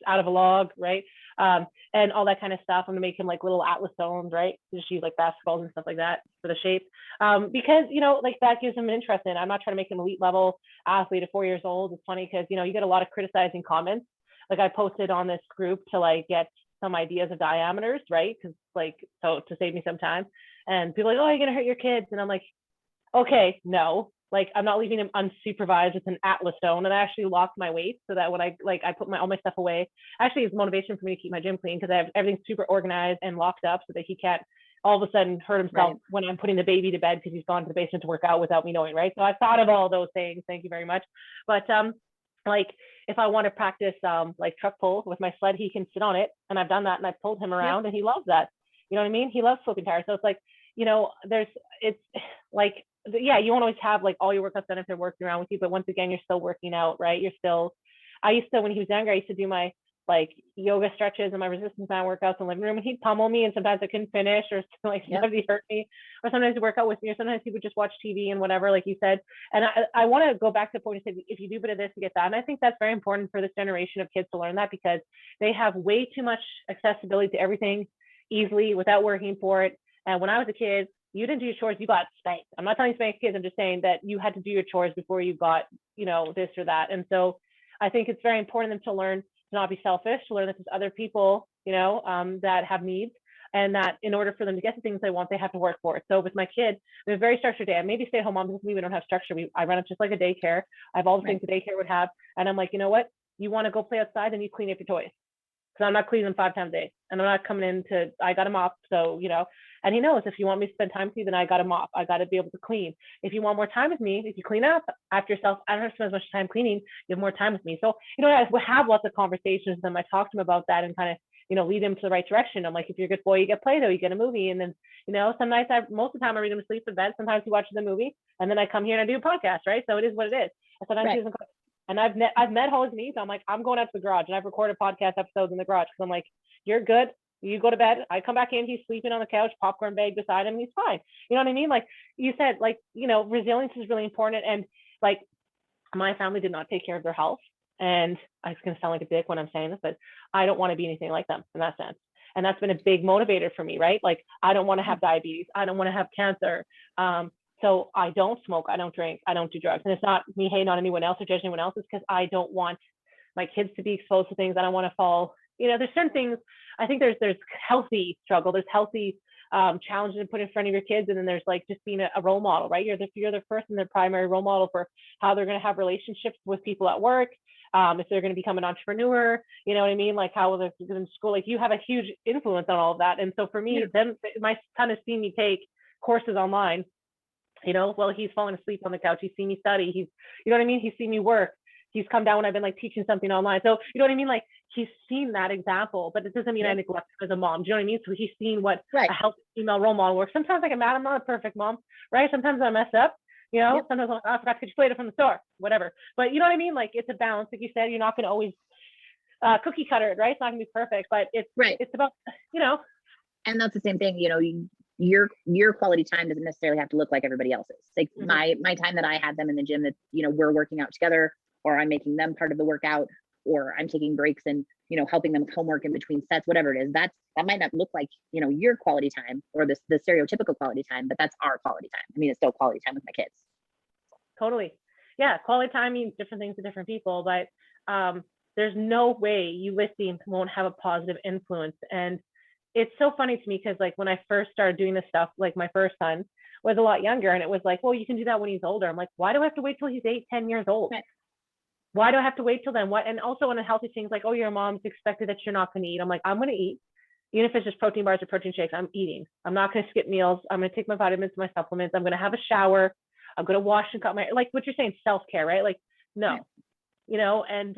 out of a log, right? And all that kind of stuff. I'm gonna make him like little Atlas stones, right? Just use like basketballs and stuff like that for the shape. Because like that gives him an interest in it. I'm not trying to make him elite level athlete at 4 years old. It's funny because you get a lot of criticizing comments. Like I posted on this group to like get some ideas of diameters, right? Because so to save me some time. And people are like, oh, you're gonna hurt your kids. And I'm like, okay, no. Like I'm not leaving him unsupervised with an Atlas stone, and I actually locked my weights so that when I put all my stuff away. Actually, it's motivation for me to keep my gym clean, because I have everything super organized and locked up so that he can't all of a sudden hurt himself when I'm putting the baby to bed because he's gone to the basement to work out without me knowing, right? So I thought of all those things. Thank you very much. But like if I want to practice like truck pulls with my sled, he can sit on it, and I've done that, and I've pulled him around, and he loves that. You know what I mean? He loves flipping tires. So it's like, it's like, you won't always have like all your workouts done if they're working around with you, but once again, you're still working out, right? I used to, when he was younger, I used to do my like yoga stretches and my resistance band workouts in the living room, and he'd pummel me, and sometimes I couldn't finish, or like sometimes he hurt me, or sometimes he'd work out with me, or sometimes he would just watch TV and whatever, like you said. And I want to go back to the point you said, if you do a bit of this, you get that. And I think that's very important for this generation of kids to learn that, because they have way too much accessibility to everything easily without working for it. And when I was a kid, you didn't do your chores, you got spanked. I'm not telling you spank kids, I'm just saying that you had to do your chores before you got, this or that. And so I think it's very important for them to learn to not be selfish, to learn that there's other people, that have needs, and that in order for them to get the things they want, they have to work for it. So with my kid, we have a very structured day. I maybe stay at home mom with me, we don't have structure. I run it just like a daycare. I have all the things a daycare would have. And I'm like, you know what? You want to go play outside, and you clean up your toys. because I'm not cleaning them 5 times a day, and I'm not coming in to, I got a mop. So, and he knows, if you want me to spend time with you, then I got a mop. I got to be able to clean. If you want more time with me, if you clean up after yourself, I don't have to spend as much time cleaning. You have more time with me. So, I have lots of conversations with him. I talk to him about that and kind of, lead him to the right direction. I'm like, if you're a good boy, you get Play-Doh, you get a movie. And then, some nights, most of the time I read him to sleep in bed. Sometimes he watches a movie, and then I come here and I do a podcast, right? So it is what it is. And sometimes he doesn't cook. And I've met all his needs. I'm like, I'm going out to the garage, and I've recorded podcast episodes in the garage, because I'm like, you're good. You go to bed. I come back in. He's sleeping on the couch, popcorn bag beside him. And he's fine. You know what I mean? Like you said, resilience is really important. And like, my family did not take care of their health. And it's going to sound like a dick when I'm saying this, but I don't want to be anything like them in that sense. And that's been a big motivator for me, right? Like, I don't want to have diabetes. I don't want to have cancer. So I don't smoke. I don't drink. I don't do drugs. And it's not me hating on anyone else or judging anyone else. It's because I don't want my kids to be exposed to things. I don't want to fall. There's certain things. I think there's healthy struggle. There's healthy challenges to put in front of your kids, and then there's like just being a role model, right? You're the first and the primary role model for how they're going to have relationships with people at work. If they're going to become an entrepreneur, you know what I mean? Like how they're in school, like you have a huge influence on all of that. And so for me, my son has seen me take courses online. Well, he's falling asleep on the couch. He's seen me study. He's, you know what I mean? He's seen me work. He's come down when I've been like teaching something online. So, you know what I mean? Like, he's seen that example, but it doesn't mean I neglect him as a mom. Do you know what I mean? So he's seen what a healthy female role model works. Sometimes I get mad. I'm not a perfect mom, right? Sometimes I mess up, sometimes I'm like, oh, I forgot to get your Play-Doh from the store, whatever. But you know what I mean? Like, it's a balance. Like you said, you're not going to always cookie cutter it, right? It's not going to be perfect, but it's about, And that's the same thing, your quality time doesn't necessarily have to look like everybody else's. Like my time that I had them in the gym, that, we're working out together, or I'm making them part of the workout, or I'm taking breaks and, helping them with homework in between sets, whatever it is, that might not look like, your quality time or the stereotypical quality time, but that's our quality time. I mean, it's still quality time with my kids. Totally. Yeah. Quality time means different things to different people, but there's no way you listening won't have a positive influence. And it's so funny to me, because like when I first started doing this stuff, like my first son was a lot younger, and it was like, well, you can do that when he's older. I'm like, why do I have to wait till he's 8-10 years old? Right. Why do I have to wait till then? What? And also on unhealthy things like, oh, your mom's expected that you're not going to eat. I'm like, I'm going to eat. Even if it's just protein bars or protein shakes, I'm eating. I'm not going to skip meals. I'm going to take my vitamins, my supplements. I'm going to have a shower. I'm going to wash and cut my, like what you're saying, self-care, right? Like, no, and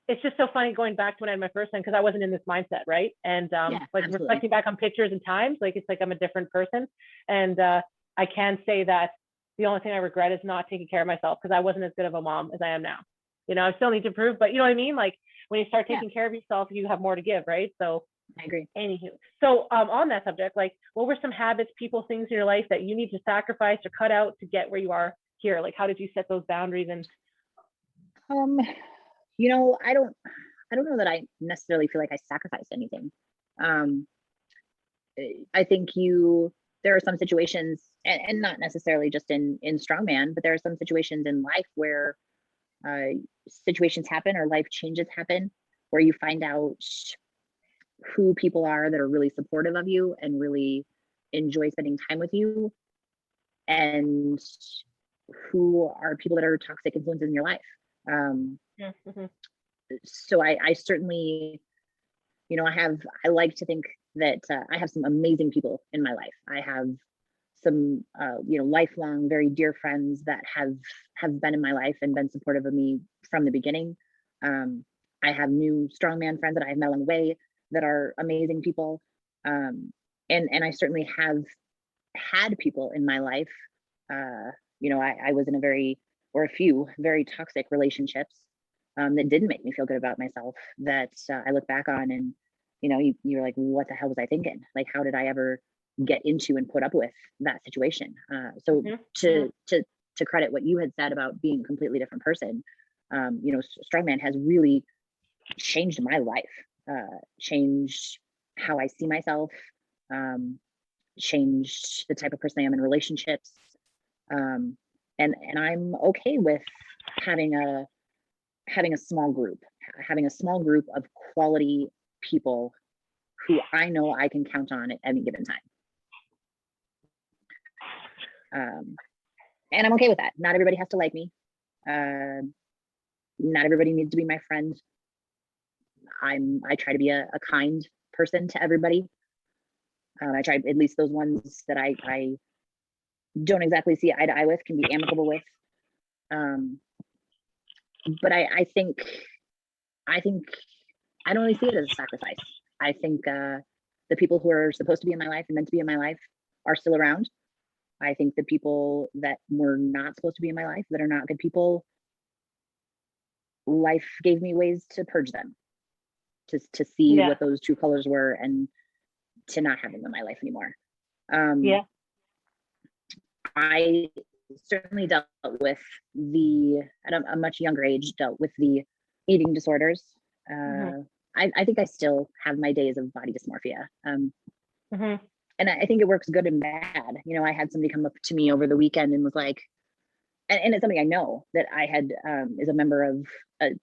it's just so funny going back to when I had my first son, because I wasn't in this mindset, right? And reflecting back on pictures and times, like it's like I'm a different person. And I can say that the only thing I regret is not taking care of myself, because I wasn't as good of a mom as I am now. I still need to improve, but you know what I mean? Like when you start taking care of yourself, you have more to give, right? So I agree. Anywho, so on that subject, like what were some habits, people, things in your life that you need to sacrifice or cut out to get where you are here? Like how did you set those boundaries? And I don't know that I necessarily feel like I sacrificed anything. I think there are some situations, and not necessarily just in strongman, but there are some situations in life where situations happen or life changes happen where you find out who people are that are really supportive of you and really enjoy spending time with you, and who are people that are toxic influences in your life. So I certainly, I like to think that I have some amazing people in my life. I have some, lifelong, very dear friends that have been in my life and been supportive of me from the beginning. I have new strongman friends that I have met along the way that are amazing people. And I certainly have had people in my life. I was in a few very toxic relationships that didn't make me feel good about myself, that I look back on and, you're like, what the hell was I thinking? Like, how did I ever get into and put up with that situation? So to credit what you had said about being a completely different person, strongman has really changed my life, changed how I see myself, changed the type of person I am in relationships. And I'm okay with having a small group of quality people who I know I can count on at any given time. And I'm okay with that. Not everybody has to like me. Not everybody needs to be my friend. I try to be a kind person to everybody. I try, at least those ones that I don't exactly see eye to eye with, can be amicable with. But I think I don't really see it as a sacrifice. I think the people who are supposed to be in my life and meant to be in my life are still around. I think the people that were not supposed to be in my life, that are not good people, life gave me ways to purge them, to see what those true colors were, and to not have them in my life anymore. I certainly dealt with at a much younger age, dealt with the eating disorders. I think I still have my days of body dysmorphia. And I think it works good and bad. You know, I had somebody come up to me over the weekend and was like, and it's something I know that I had, is a member of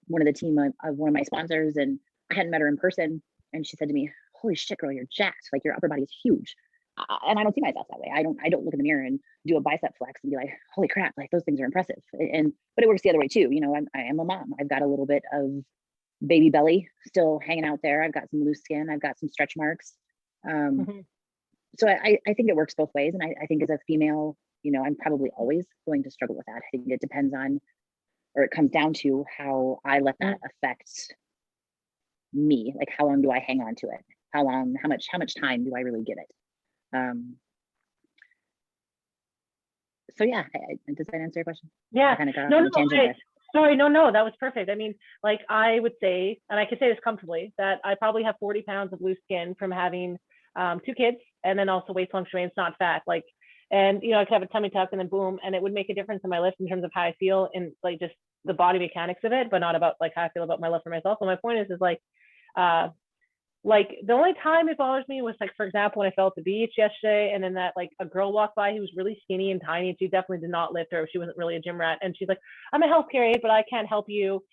one of the team of one of my sponsors, and I hadn't met her in person. And she said to me, "Holy shit, girl, you're jacked. Like, your upper body is huge." And I don't see myself that way. I don't look in the mirror and do a bicep flex and be like, "Holy crap, like those things are impressive." But it works the other way too. You know, I am a mom. I've got a little bit of baby belly still hanging out there. I've got some loose skin. I've got some stretch marks. So I think it works both ways. And I think as a female, you know, I'm probably always going to struggle with that. I think it depends on, or it comes down to how I let that affect me. Like, how long do I hang on to it? How much time do I really give it? So yeah, does that answer your question? Yeah. I kind of got on a tangent there. Sorry, no, that was perfect. I mean, like, I would say, and I can say this comfortably, that I probably have 40 pounds of loose skin from having 2 kids, and then also weight fluctuating. It's not fat, like, and you know, I could have a tummy tuck and then boom, and it would make a difference in my lift in terms of how I feel and like just the body mechanics of it, but not about like how I feel about my love for myself. So my point is like the only time it bothers me was, like, for example, when I fell at the beach yesterday, and then that, like, a girl walked by who was really skinny and tiny, and she definitely did not lift, or she wasn't really a gym rat, and she's like, "I'm a healthcare aide, but I can't help you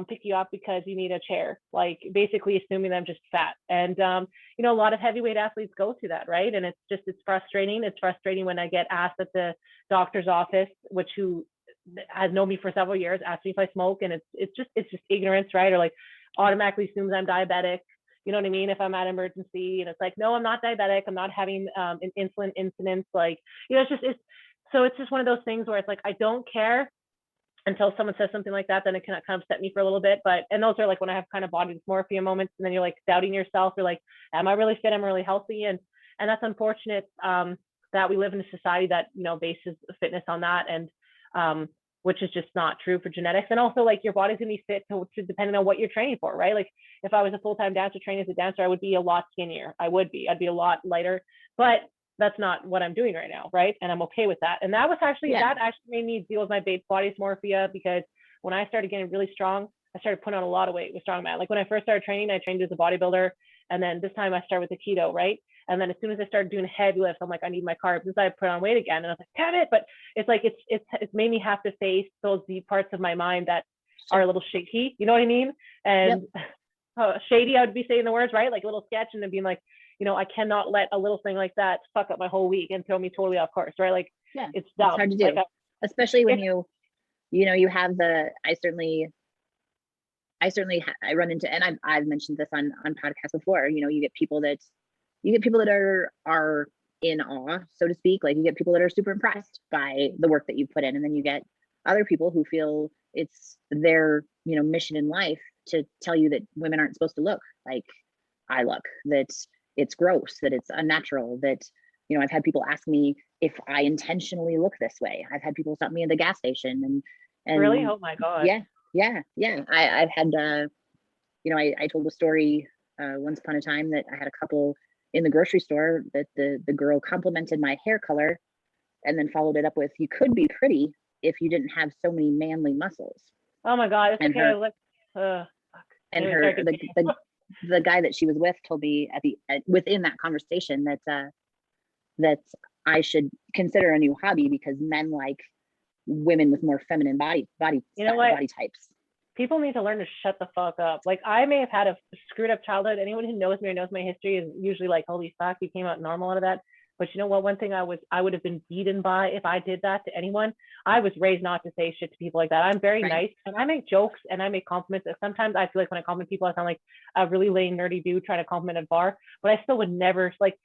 pick you up because you need a chair," like basically assuming I'm just fat. And you know, a lot of heavyweight athletes go through that, right? And it's frustrating. It's frustrating when I get asked at the doctor's office, who has known me for several years, asks me if I smoke, and it's just ignorance, right? Or like automatically assumes I'm diabetic. You know what I mean? If I'm at emergency, and it's like, no, I'm not diabetic. I'm not having an insulin incidence. Like, you know, it's just one of those things where it's like, I don't care until someone says something like that. Then it can kind of upset me for a little bit. And those are like when I have kind of body dysmorphia moments, and then you're like doubting yourself. You're like, am I really fit? Am I really healthy? And that's unfortunate that we live in a society that, you know, bases fitness on that. And which is just not true for genetics. And also, like, your body's gonna be fit to depending on what you're training for, right? Like, if I was a full-time dancer training as a dancer, I would be a lot skinnier. I'd be a lot lighter, but that's not what I'm doing right now, right? And I'm okay with that. And that actually made me deal with my body dysmorphia, because when I started getting really strong, I started putting on a lot of weight with strongman. Like, when I first started training, I trained as a bodybuilder, and then this time I started with the keto, right? And then as soon as I started doing heavy lifts, I'm like, I need my carbs. And so I put on weight again, and I was like, damn it. But it's like, it's made me have to face those deep parts of my mind that are a little shaky. You know what I mean? And shady, I would be saying the words, right? Like a little sketch, and then being like, you know, I cannot let a little thing like that fuck up my whole week and throw me totally off course, right? Like, it's dumb. It's hard to do, like, especially when you have I run into, and I've mentioned this on podcasts before. You know, you get people that are in awe, so to speak. Like, you get people that are super impressed by the work that you put in, and then you get other people who feel it's their, you know, mission in life to tell you that women aren't supposed to look like I look, that it's gross, that it's unnatural, that, you know, I've had people ask me if I intentionally look this way. I've had people stop me at the gas station and really, oh my god. Yeah. I've had you know, I told a story once upon a time that I had a couple in the grocery store that the girl complimented my hair color, and then followed it up with, "You could be pretty if you didn't have so many manly muscles." Oh my god. It's okay. The guy that she was with told me within that conversation that I should consider a new hobby, because men like women with more feminine body types. People need to learn to shut the fuck up. Like, I may have had a screwed up childhood. Anyone who knows me or knows my history is usually like, holy fuck, you came out normal out of that. But you know what? One thing I would have been beaten by if I did that to anyone. I was raised not to say shit to people like that. I'm very nice and I make jokes and I make compliments. And sometimes I feel like when I compliment people, I sound like a really lame, nerdy dude trying to compliment at a bar. But I still would never like,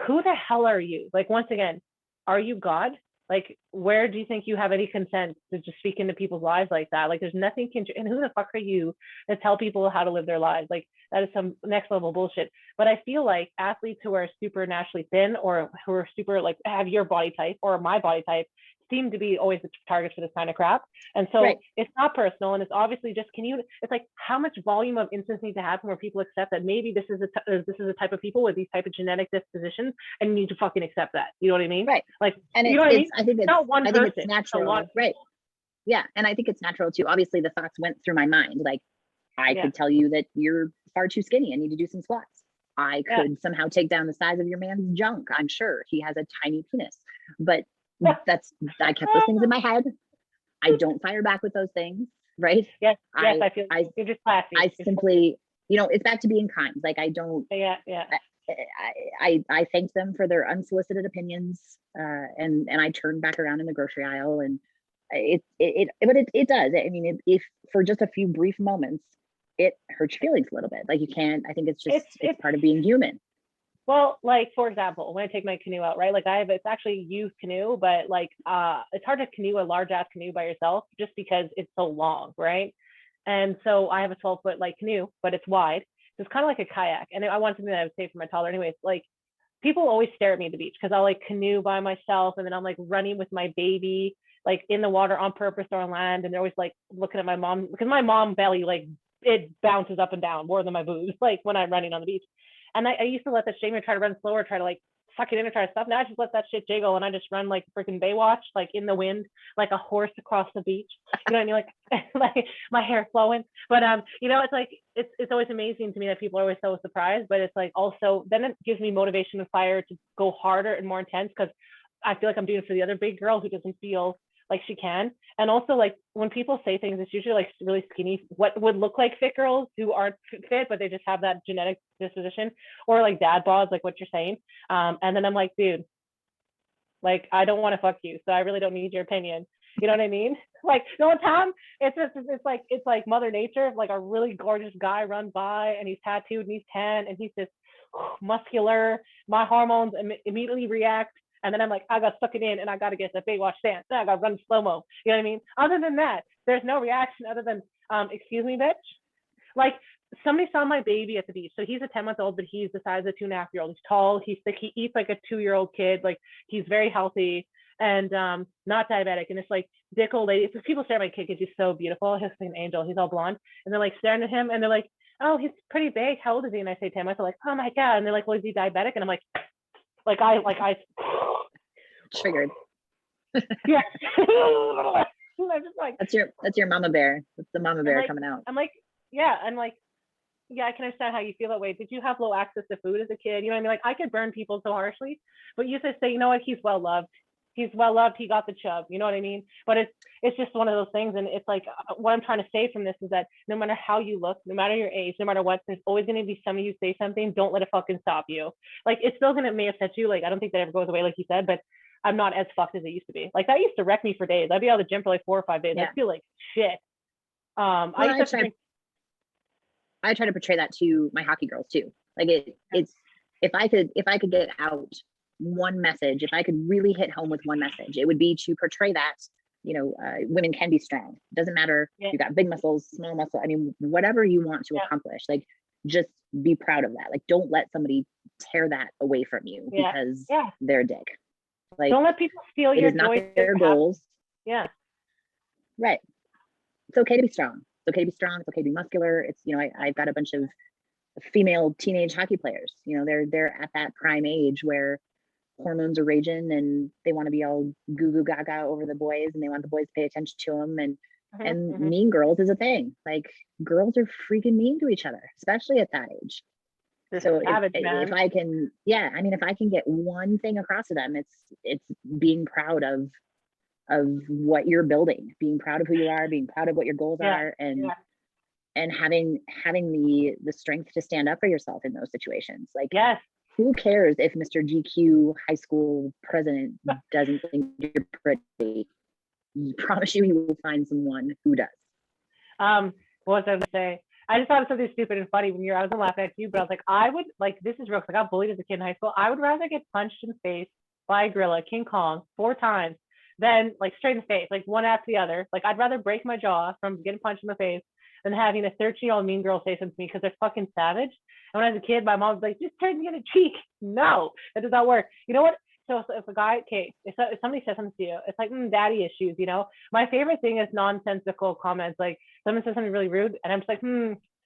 who the hell are you? Like, once again, are you God? Like, where do you think you have any consent to just speak into people's lives like that? Like, there's nothing and who the fuck are you to tell people how to live their lives? Like, that is some next level bullshit. But I feel like athletes who are super naturally thin or who are super like have your body type or my body type seem to be always the targets for this kind of crap. And so it's not personal, and it's obviously just it's like how much volume of instances need to happen where people accept that maybe this is a type of people with these type of genetic dispositions, and you need to fucking accept that. You know what I mean? Right. Like, and you know what I mean? I think it's not one person. It's natural. Right. Yeah. And I think it's natural too. Obviously the thoughts went through my mind. Like, I could tell you that you're far too skinny and need to do some squats. I could somehow take down the size of your man's junk. I'm sure he has a tiny penis, but I kept those things in my head. I don't fire back with those things. Right. Yes. I feel you're just classy. I simply, it's back to being kind. Like, I don't, I thanked them for their unsolicited opinions. And I turned back around in the grocery aisle, and it does. I mean, if for just a few brief moments, it hurts your feelings a little bit. Like, you can't, I think it's part of being human. Well, like, for example, when I take my canoe out, right? Like, it's actually used canoe, but like, it's hard to canoe a large ass canoe by yourself just because it's so long, right? And so I have a 12-foot like canoe, but it's wide. So it's kind of like a kayak. And I want something that I would say for my toddler. Anyways, like, people always stare at me at the beach because I'll like canoe by myself, and then I'm like running with my baby, like in the water on purpose or on land. And they're always like looking at my mom, because my mom belly, like, it bounces up and down more than my boobs, like when I'm running on the beach. And I used to let that shame me, try to run slower, try to like suck it in and try to stop. Now I just let that shit jiggle, and I just run like freaking Baywatch, like in the wind, like a horse across the beach. You know what I mean? Like my hair flowing. But it's like it's always amazing to me that people are always so surprised. But it's like also then it gives me motivation and fire to go harder and more intense, because I feel like I'm doing it for the other big girl who doesn't feel like she can. And also, like, when people say things, it's usually like really skinny, what would look like fit girls who aren't fit, but they just have that genetic disposition, or like dad bods, like what you're saying. And then I'm like, dude, like, I don't want to fuck you, so I really don't need your opinion. You know what I mean? Like, no, Tom, it's like Mother Nature. Like, a really gorgeous guy runs by, and he's tattooed and he's tan and he's just muscular. My hormones immediately react. And then I'm like, I got to suck it in, and I got to get the Baywatch stance. Then I got to run slow-mo. You know what I mean? Other than that, there's no reaction other than, excuse me, bitch. Like, somebody saw my baby at the beach. So he's a 10-month-old, but he's the size of a 2.5-year-old. He's tall. He's thick. He eats like a 2-year-old kid. Like, he's very healthy and not diabetic. And it's like, dick old lady. It's people stare at my kid because he's so beautiful. He's like an angel. He's all blonde. And they're like staring at him, and they're like, oh, he's pretty big. How old is he? And I say 10 months. I'm like, oh my God. And they're like, well, is he diabetic? And I'm like I triggered. Yeah. I'm just like, that's your mama bear. That's the mama bear coming out. I'm like, yeah, I can understand how you feel that way. Did you have low access to food as a kid? You know what I mean? Like, I could burn people so harshly, but you just say, you know what, he's well loved. He got the chub. You know what I mean? But it's just one of those things. And it's like, what I'm trying to say from this is that no matter how you look, no matter your age, no matter what, there's always going to be somebody who say something. Don't let it fucking stop you. Like, it's still going to may upset you. Like, I don't think that ever goes away, like you said, but I'm not as fucked as it used to be. Like, that used to wreck me for days. I'd be out of the gym for like 4 or 5 days. I feel like shit. I try to portray that to my hockey girls too. Like, it's if I could get out one message, if I could really hit home with one message, it would be to portray that, women can be strong. It doesn't matter. You got big muscles, small muscle. I mean, whatever you want to accomplish, like, just be proud of that. Like, don't let somebody tear that away from you because they're a dick. Like, don't let people steal your joy. Their goals. Yeah. Right. It's okay to be strong. It's okay to be strong. It's okay to be muscular. It's, I've got a bunch of female teenage hockey players. They're at that prime age where hormones are raging and they want to be all goo goo gaga over the boys, and they want the boys to pay attention to them. And mean girls is a thing. Like, girls are freaking mean to each other, especially at that age. So if I can, if I can get one thing across to them, it's being proud of what you're building, being proud of who you are, being proud of what your goals are, and having the strength to stand up for yourself in those situations. Like, who cares if Mr. GQ high school president doesn't think you're pretty? I promise you, you will find someone who does. What was I going to say? I just thought of something stupid and funny when I was laughing at you, but I was like, I would like, this is real, because I got bullied as a kid in high school. I would rather get punched in the face by a gorilla, King Kong, 4 times than like straight in the face, like one after the other. Like, I'd rather break my jaw from getting punched in the face than having a 13-year-old mean girl say something to me, because they're fucking savage. And when I was a kid, my mom was like, just turn me in a cheek. No, that does not work. You know what? So if a guy, okay, if somebody says something to you, it's like, daddy issues, you know? My favorite thing is nonsensical comments. Like, someone says something really rude, and I'm just like,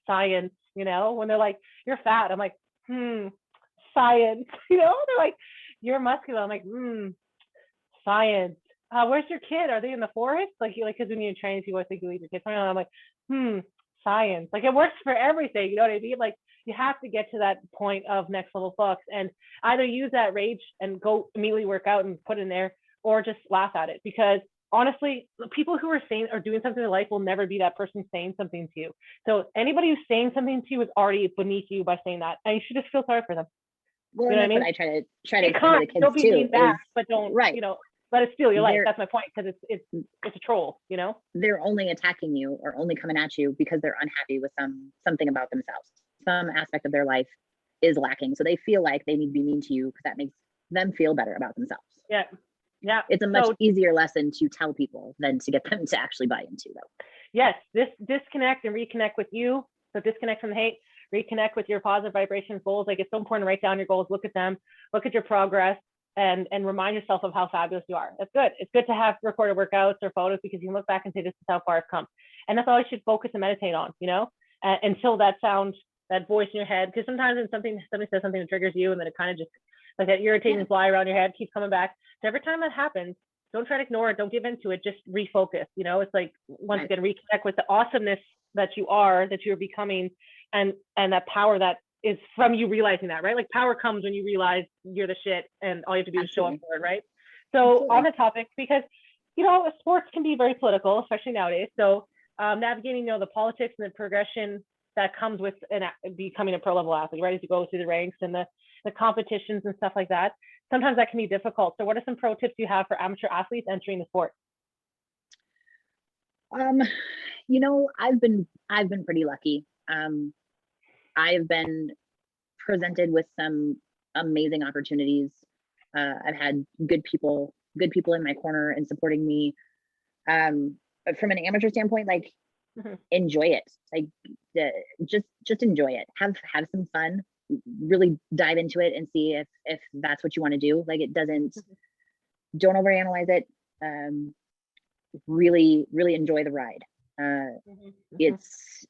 science, you know? When they're like, you're fat, I'm like, science, you know? They're like, you're muscular. I'm like, science. Where's your kid? Are they in the forest? Like, because when you're in Chinese, you always think you leave your kids. I'm like, science. Like, it works for everything. You know what I mean? Like, you have to get to that point of next level fucks, and either use that rage and go immediately work out and put in there, or just laugh at it. Because honestly, the people who are saying or doing something in life will never be that person saying something to you. So anybody who's saying something to you is already beneath you by saying that, and you should just feel sorry for them. Well, you know what I mean? I try to explain to the kids don't be too. mean back, but don't, right. You know, let it steal your life. That's my point, because it's a troll, you know? They're only attacking you or only coming at you because they're unhappy with something about themselves. Some aspect of their life is lacking. So they feel like they need to be mean to you because that makes them feel better about themselves. Yeah. Yeah. It's a much easier lesson to tell people than to get them to actually buy into, though. Yes. This disconnect and reconnect with you. So disconnect from the hate, reconnect with your positive vibrations goals. Like, it's so important to write down your goals, look at them, look at your progress, and remind yourself of how fabulous you are. That's good. It's good to have recorded workouts or photos, because you can look back and say, this is how far I've come. And that's all you should focus and meditate on, you know, until that voice in your head. Because sometimes when somebody says something that triggers you, and then it kind of just like that irritating fly around your head keeps coming back. So every time that happens, don't try to ignore it. Don't give into it. Just refocus. You know, it's like, once again, reconnect with the awesomeness that you are, that you're becoming, and that power that is from you realizing that, right? Like, power comes when you realize you're the shit, and all you have to do is show up for it, right? So on the topic, because, you know, sports can be very political, especially nowadays. So navigating, you know, the politics and the progression that comes with becoming a pro level athlete, right? As you go through the ranks and the competitions and stuff like that. Sometimes that can be difficult. So what are some pro tips you have for amateur athletes entering the sport? You know, I've been pretty lucky. I've been presented with some amazing opportunities. I've had good people in my corner and supporting me. But from an amateur standpoint, like, enjoy it. Like, just enjoy it. Have some fun. Really dive into it and see if that's what you want to do. Like, it doesn't. Don't overanalyze it. Really enjoy the ride. It's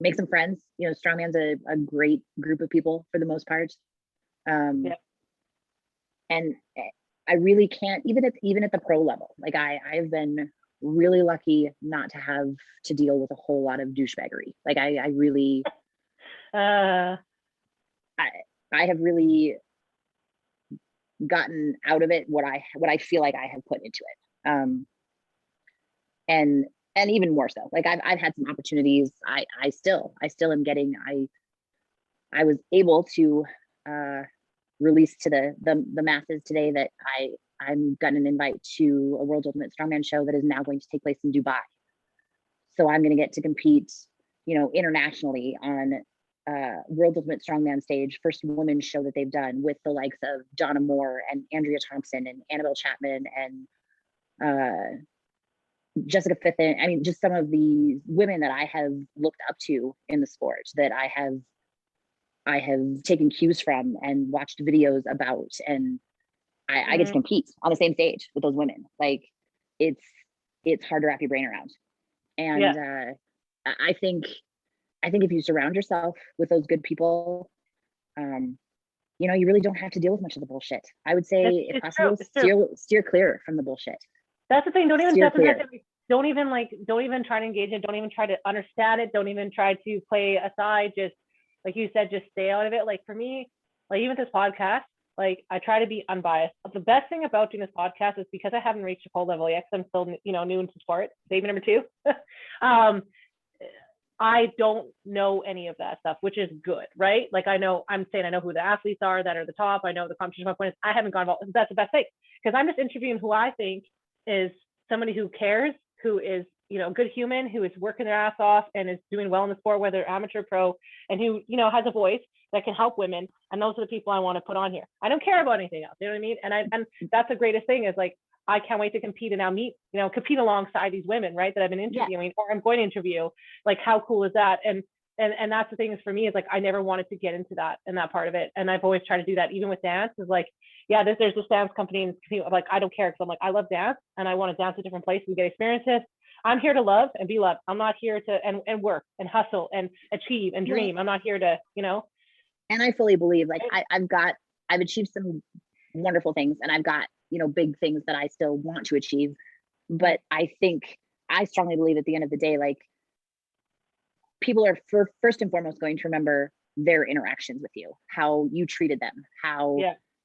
make some friends. You know, strongman's a great group of people for the most part. And I really can't, even at the pro level. Like, I've been really lucky not to have to deal with a whole lot of douchebaggery. Like, I really I have really gotten out of it what I feel like I have put into it. And even more so, like, I've had some opportunities. I still am getting. I was able to release to the masses today that I'm gotten an invite to a World Ultimate Strongman show that is now going to take place in Dubai. So I'm going to get to compete, you know, internationally on World Ultimate Strongman stage, first women's show that they've done, with the likes of Donna Moore and Andrea Thompson and Annabelle Chapman and Jessica Fithin. I mean, just some of the women that I have looked up to in the sport, that I have taken cues from and watched videos about, and I get to compete on the same stage with those women. Like, it's hard to wrap your brain around. And I think if you surround yourself with those good people, you know, you really don't have to deal with much of the bullshit. I would say, if possible, steer clear from the bullshit. That's the thing. Don't even try to engage it. Don't even try to understand it. Don't even try to play aside. Just like you said, just stay out of it. Like, for me, like, even this podcast, like, I try to be unbiased. The best thing about doing this podcast is because I haven't reached a pro level yet, because I'm still, you know, new into sport, baby number 2. I don't know any of that stuff, which is good, right? Like I know who the athletes are that are the top. I know the competition points. I haven't gone involved. That's the best thing because I'm just interviewing who I think is somebody who cares, who is, you know, a good human, who is working their ass off and is doing well in the sport, whether amateur, pro, and who, you know, has a voice that can help women. And those are the people I want to put on here. I don't care about anything else. You know what I mean? And that's the greatest thing is like, I can't wait to compete and now compete alongside these women, right? That I've been interviewing or I'm going to interview. Like, how cool is that? And that's the thing is for me is like, I never wanted to get into that and that part of it. And I've always tried to do that, even with dance is like, yeah, there's this dance company and like, I don't care. Cause I'm like, I love dance and I want to dance at different places and get experiences. I'm here to love and be loved. I'm not here to, and work and hustle and achieve and dream. I'm not here to, you know. And I fully believe like I've achieved some wonderful things and I've got, you know, big things that I still want to achieve. But I strongly believe at the end of the day, like people are first and foremost going to remember their interactions with you, how you treated them, how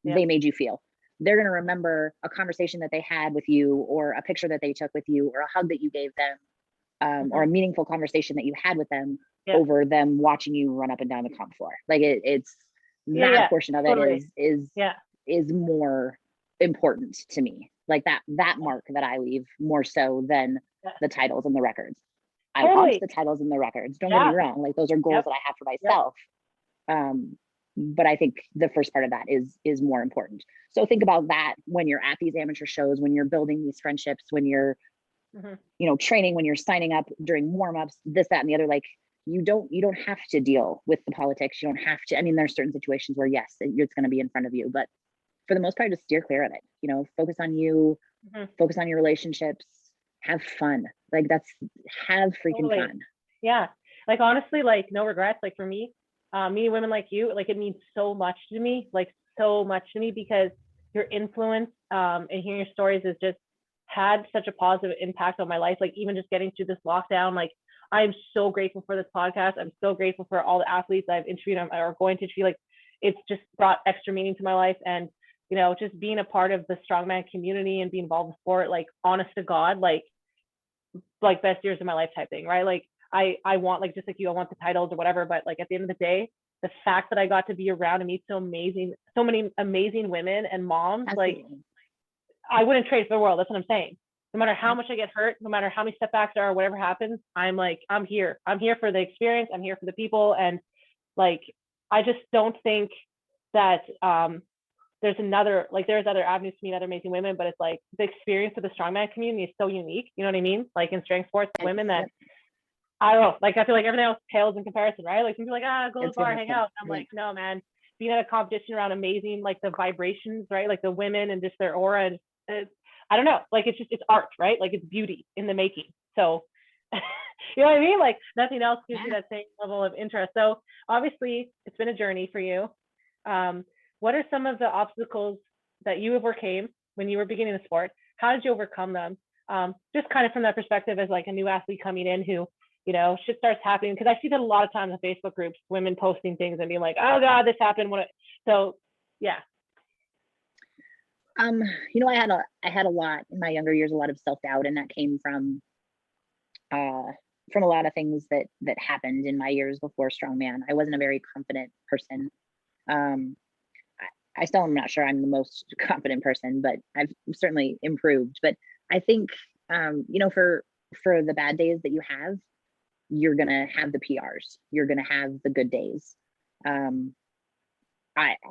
they made you feel. They're going to remember a conversation that they had with you or a picture that they took with you or a hug that you gave them or a meaningful conversation that you had with them over them watching you run up and down the comp floor. Like it's that portion of it is more important to me, like that mark that I leave more so than the titles and the records. I want the titles and the records, don't get me wrong, like those are goals that I have for myself. But I think the first part of that is more important. So think about that when you're at these amateur shows, when you're building these friendships, when you're you know, training, when you're signing up during warm-ups, this, that, and the other. Like you don't have to deal with the politics. You don't have to. I mean, there's certain situations where yes, it's going to be in front of you, but for the most part, just steer clear of it. You know, focus on you, focus on your relationships, have fun. Like have freaking fun. Yeah. Like honestly, like no regrets. Like for me, meeting women like you, like it means so much to me, because your influence and hearing your stories has just had such a positive impact on my life. Like even just getting through this lockdown, like I'm so grateful for this podcast. I'm so grateful for all the athletes I've interviewed or going to interview. Like it's just brought extra meaning to my life. And you know, just being a part of the strongman community and being involved in sport, like honest to God, like best years of my life type thing, right? Like I want, like, just like you, I want the titles or whatever, but like at the end of the day, the fact that I got to be around and meet so many amazing women and moms, Absolutely. Like I wouldn't trade for the world. That's what I'm saying. No matter how much I get hurt, no matter how many setbacks there are, whatever happens, I'm here. I'm here for the experience. I'm here for the people. And like, I just don't think that, there's other avenues to meet other amazing women, but it's like the experience of the strongman community is so unique. You know what I mean? Like in strength sports, women that I don't know, like I feel like everything else pales in comparison, right? Like people are like, go to the bar, hang out. I'm like, no, man, being at a competition around amazing, like the vibrations, right? Like the women and just their aura. And I don't know, like it's art, right? Like it's beauty in the making. So, you know what I mean? Like nothing else gives you that same level of interest. So obviously it's been a journey for you. What are some of the obstacles that you overcame when you were beginning the sport? How did you overcome them? Just kind of from that perspective as like a new athlete coming in who, you know, shit starts happening. Because I see that a lot of times in Facebook groups, women posting things and being like, oh God, this happened. So yeah. You know, I had a lot in my younger years, a lot of self-doubt, and that came from a lot of things that happened in my years before strongman. I wasn't a very confident person. I still am not sure I'm the most confident person, but I've certainly improved. But I think, you know, for the bad days that you have, you're going to have the PRs. You're going to have the good days. I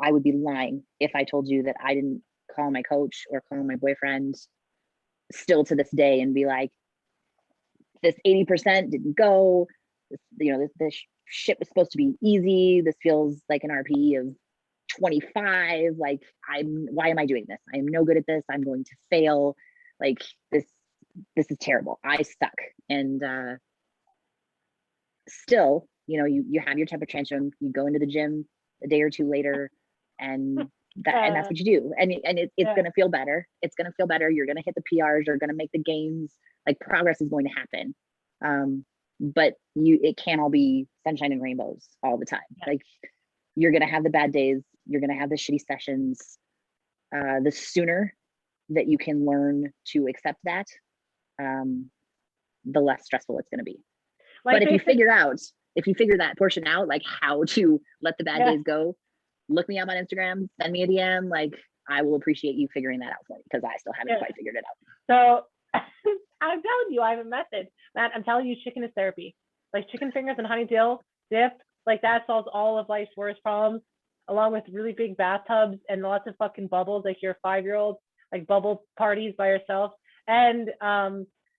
would be lying if I told you that I didn't call my coach or call my boyfriend still to this day and be like, this 80% didn't go. This shit was supposed to be easy. This feels like an RPE of 25. Like why am I doing this? I am no good at this. I'm going to fail. Like this is terrible. I suck. And still, you know, you have your temper tantrum, you go into the gym a day or two later and that's what you do. And it's going to feel better. It's going to feel better. You're going to hit the PRs, you're going to make the gains, like progress is going to happen. But it can't all be sunshine and rainbows all the time. Like you're going to have the bad days. You're going to have the shitty sessions. The sooner that you can learn to accept that, the less stressful it's going to be. Like, but if you figure that portion out, like how to let the bad days go, look me up on Instagram, send me a DM. Like, I will appreciate you figuring that out for me, because I still haven't quite figured it out. So I'm telling you, I have a method, Matt. I'm telling you, chicken is therapy. Like chicken fingers and honey dill dip, like that solves all of life's worst problems, along with really big bathtubs and lots of fucking bubbles, like your 5-year-old, like bubble parties by yourself. And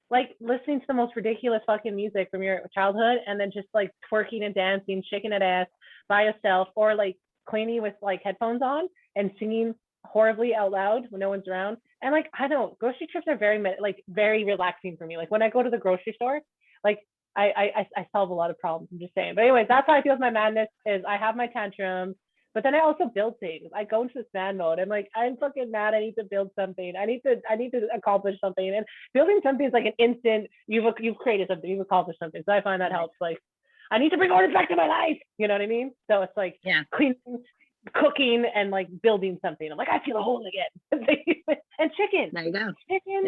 like listening to the most ridiculous fucking music from your childhood, and then just like twerking and dancing, shaking that ass by yourself, or like cleaning with like headphones on and singing horribly out loud when no one's around. And like, I don't, grocery trips are very relaxing for me. Like when I go to the grocery store, like I solve a lot of problems. I'm just saying. But anyways, that's how I feel with my madness is I have my tantrums, but then I also build things. I go into this mad mode. I'm like, I'm fucking mad. I need to build something. I need to accomplish something. And building something is like an instant, you've created something, you've accomplished something. So I find that helps. Like, I need to bring order back to my life. You know what I mean? So it's like cleaning, cooking, and like building something. I'm like, I feel a hole again. And chicken. There you go.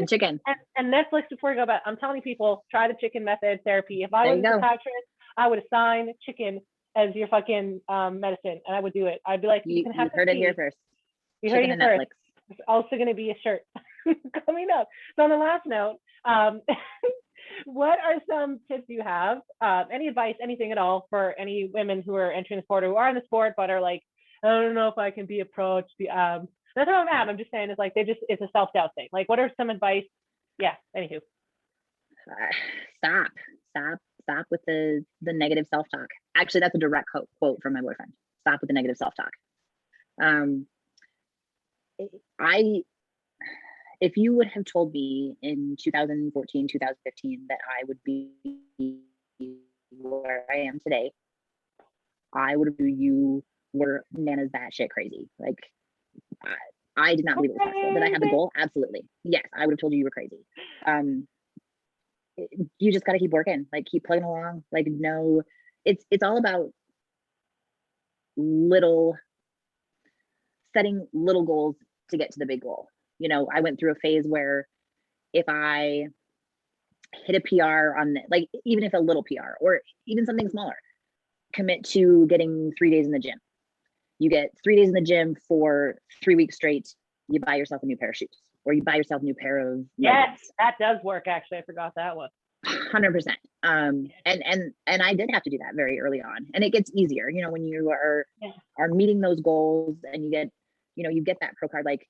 Chicken. And Netflix before you go back. I'm telling people, try the chicken method therapy. If I was a psychiatrist, I would assign chicken as your fucking medicine, and I would do it. I'd be like, you can have heard it here first. You heard it here first. It's also going to be a shirt coming up. So on the last note, what are some tips you have? Any advice, anything at all for any women who are entering the sport or who are in the sport but are like, I don't know if I can be approached. That's what I'm at. I'm just saying it's like it's a self-doubt thing. Like, what are some advice? Yeah, anywho. Stop with the negative self-talk. Actually, that's a direct quote from my boyfriend. Stop with the negative self-talk. If you would have told me in 2014, 2015 that I would be where I am today, I would have you were bananas batshit crazy. Like, I did not believe it was possible. Did I have the goal? Absolutely. Yes, I would have told you were crazy. You just got to keep working, like keep plugging along. Like, no, it's all about setting little goals to get to the big goal. You know, I went through a phase where if I hit a PR on like, even if a little PR or even something smaller, commit to getting 3 days in the gym. You get 3 days in the gym for 3 weeks straight. You buy yourself a new pair of shoes, or you buy yourself a new pair of leggings. That does work. Actually, I forgot that one. 100%. And I did have to do that very early on, and it gets easier, you know, when you are meeting those goals and you get that pro card. Like,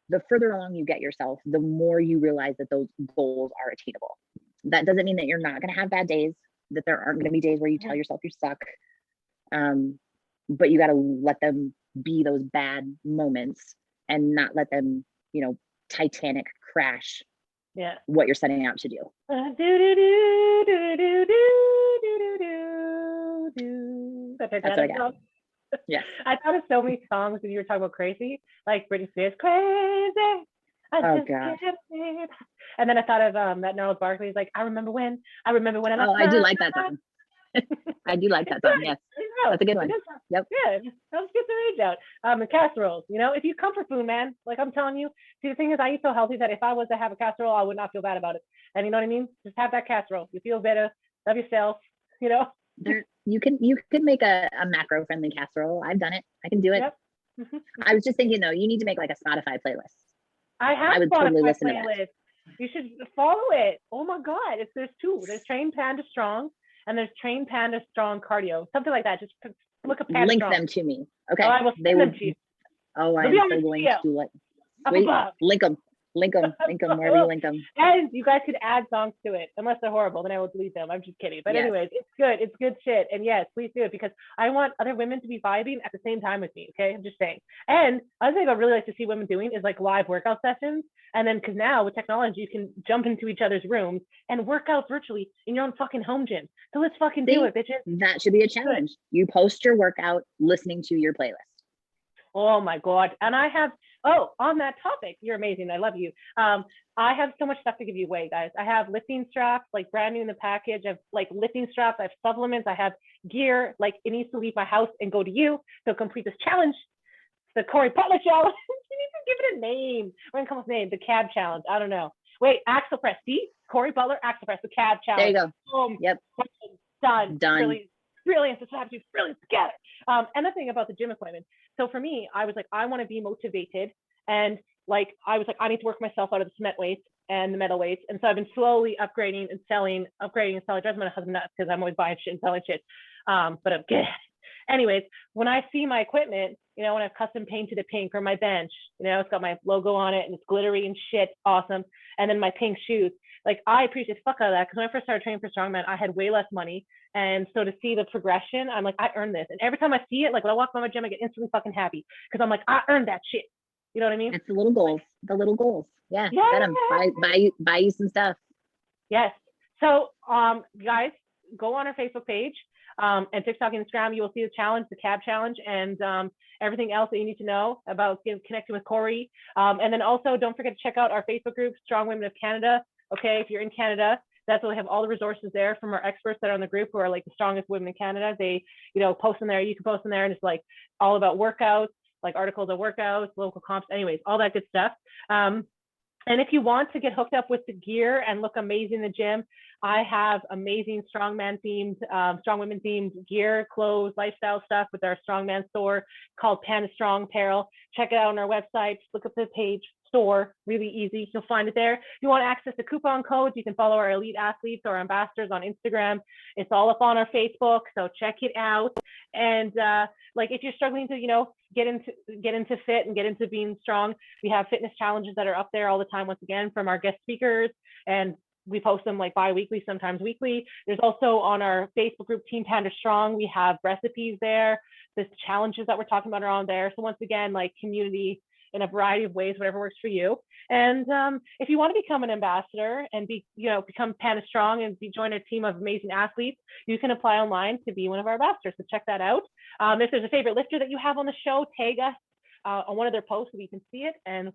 the further along you get yourself, the more you realize that those goals are attainable. That doesn't mean that you're not going to have bad days, that there aren't going to be days where you tell yourself you suck. But you got to let them be those bad moments and not let them, Titanic crash what you're setting out to do. That's what I got. Yes. I thought of so many songs when you were talking about crazy, like Britney Spears, crazy. Oh God. And then I thought of that Gnarls Barkley's like, I remember when I I do like that song. I do like that song. Yes. That's a good one. Yep. Yeah. Let's get the rage out. And casseroles, if you comfort food, man, like I'm telling you, see, the thing is, I eat so healthy that if I was to have a casserole, I would not feel bad about it. And you know what I mean? Just have that casserole. You feel better, love yourself, You can make a macro friendly casserole. I've done it. I can do it. Yep. I was just thinking though, you need to make like a Spotify playlist. I would totally listen to that. You should follow it. Oh my God. There's two. There's Train Panda Strong and there's Train Panda Strong Cardio. Something like that. Just look up Panda Link Strong. them to me. Okay. Oh, I will send them to you. Oh, I'm so going to do it. Sweet. Link them wherever you link them. And you guys could add songs to it, unless they're horrible, then I will delete them. I'm just kidding. But anyways, it's good shit. And yes, please do it, because I want other women to be vibing at the same time with me. Okay, I'm just saying. And other thing I'd really like to see women doing is like live workout sessions. And then, because now with technology, you can jump into each other's rooms and work out virtually in your own fucking home gym. So let's fucking do it, bitches. That should be a challenge. You post your workout listening to your playlist. Oh my God. And I have, on that topic, you're amazing. I love you. I have so much stuff to give you away, guys. I have lifting straps, like brand new in the package. I have like lifting straps. I have supplements. I have gear. Like, it needs to leave my house and go to you. So complete this challenge. The Cori Butler challenge. You need to give it a name. We're going to come up with a name. The cab challenge. I don't know. Wait, axle press. See, Cori Butler axle press, the cab challenge. There you go. Boom. Yep. Done. Done. Brilliant. It's absolutely brilliant together. And the thing about the gym equipment. So for me, I was like, I want to be motivated, and like I was like, I need to work myself out of the cement weights and the metal weights. And so I've been slowly upgrading and selling. Drives my husband nuts because I'm always buying shit and selling shit. But I'm good. Anyways, when I see my equipment, you know, when I've custom painted it pink, or my bench, you know, it's got my logo on it and it's glittery and shit, awesome. And then my pink shoes, like I appreciate the fuck out of that, because when I first started training for Strongman, I had way less money. And so to see the progression, I'm like, I earned this. And every time I see it, like when I walk by my gym, I get instantly fucking happy, because I'm like, I earned that shit. You know what I mean? It's the little goals. The little goals. Yeah. Yeah. Get them. Buy you some stuff. Yes. So, guys, go on our Facebook page, and TikTok and Instagram. You will see the challenge, the cab challenge, and everything else that you need to know about connecting with Cori. And then also, don't forget to check out our Facebook group, Strong Women of Canada. Okay, if you're in Canada, that's where we have all the resources there from our experts that are on the group, who are like the strongest women in Canada. They, you know, post in there. You can post in there, and it's like all about workouts, like articles of workouts, local comps, anyways, all that good stuff. And if you want to get hooked up with the gear and look amazing in the gym, I have amazing strongman themed, strong women themed gear, clothes, lifestyle stuff with our strongman store called Panda Strong Apparel. Check it out on our website. Just look up the page, store, really easy. You'll find it there. If you want access to coupon codes, you can follow our elite athletes or ambassadors on Instagram. It's all up on our Facebook, so check it out. And like if you're struggling to, you know, get into fit and get into being strong, we have fitness challenges that are up there all the time, once again, from our guest speakers, and we post them like bi-weekly, sometimes weekly. There's also on our Facebook group, Team Panda Strong, we have recipes there. The challenges that we're talking about are on there. So once again, like community in a variety of ways, whatever works for you. And if you want to become an ambassador and become Panda Strong and join a team of amazing athletes, you can apply online to be one of our ambassadors. So check that out. If there's a favorite lifter that you have on the show, tag us on one of their posts so we can see it, and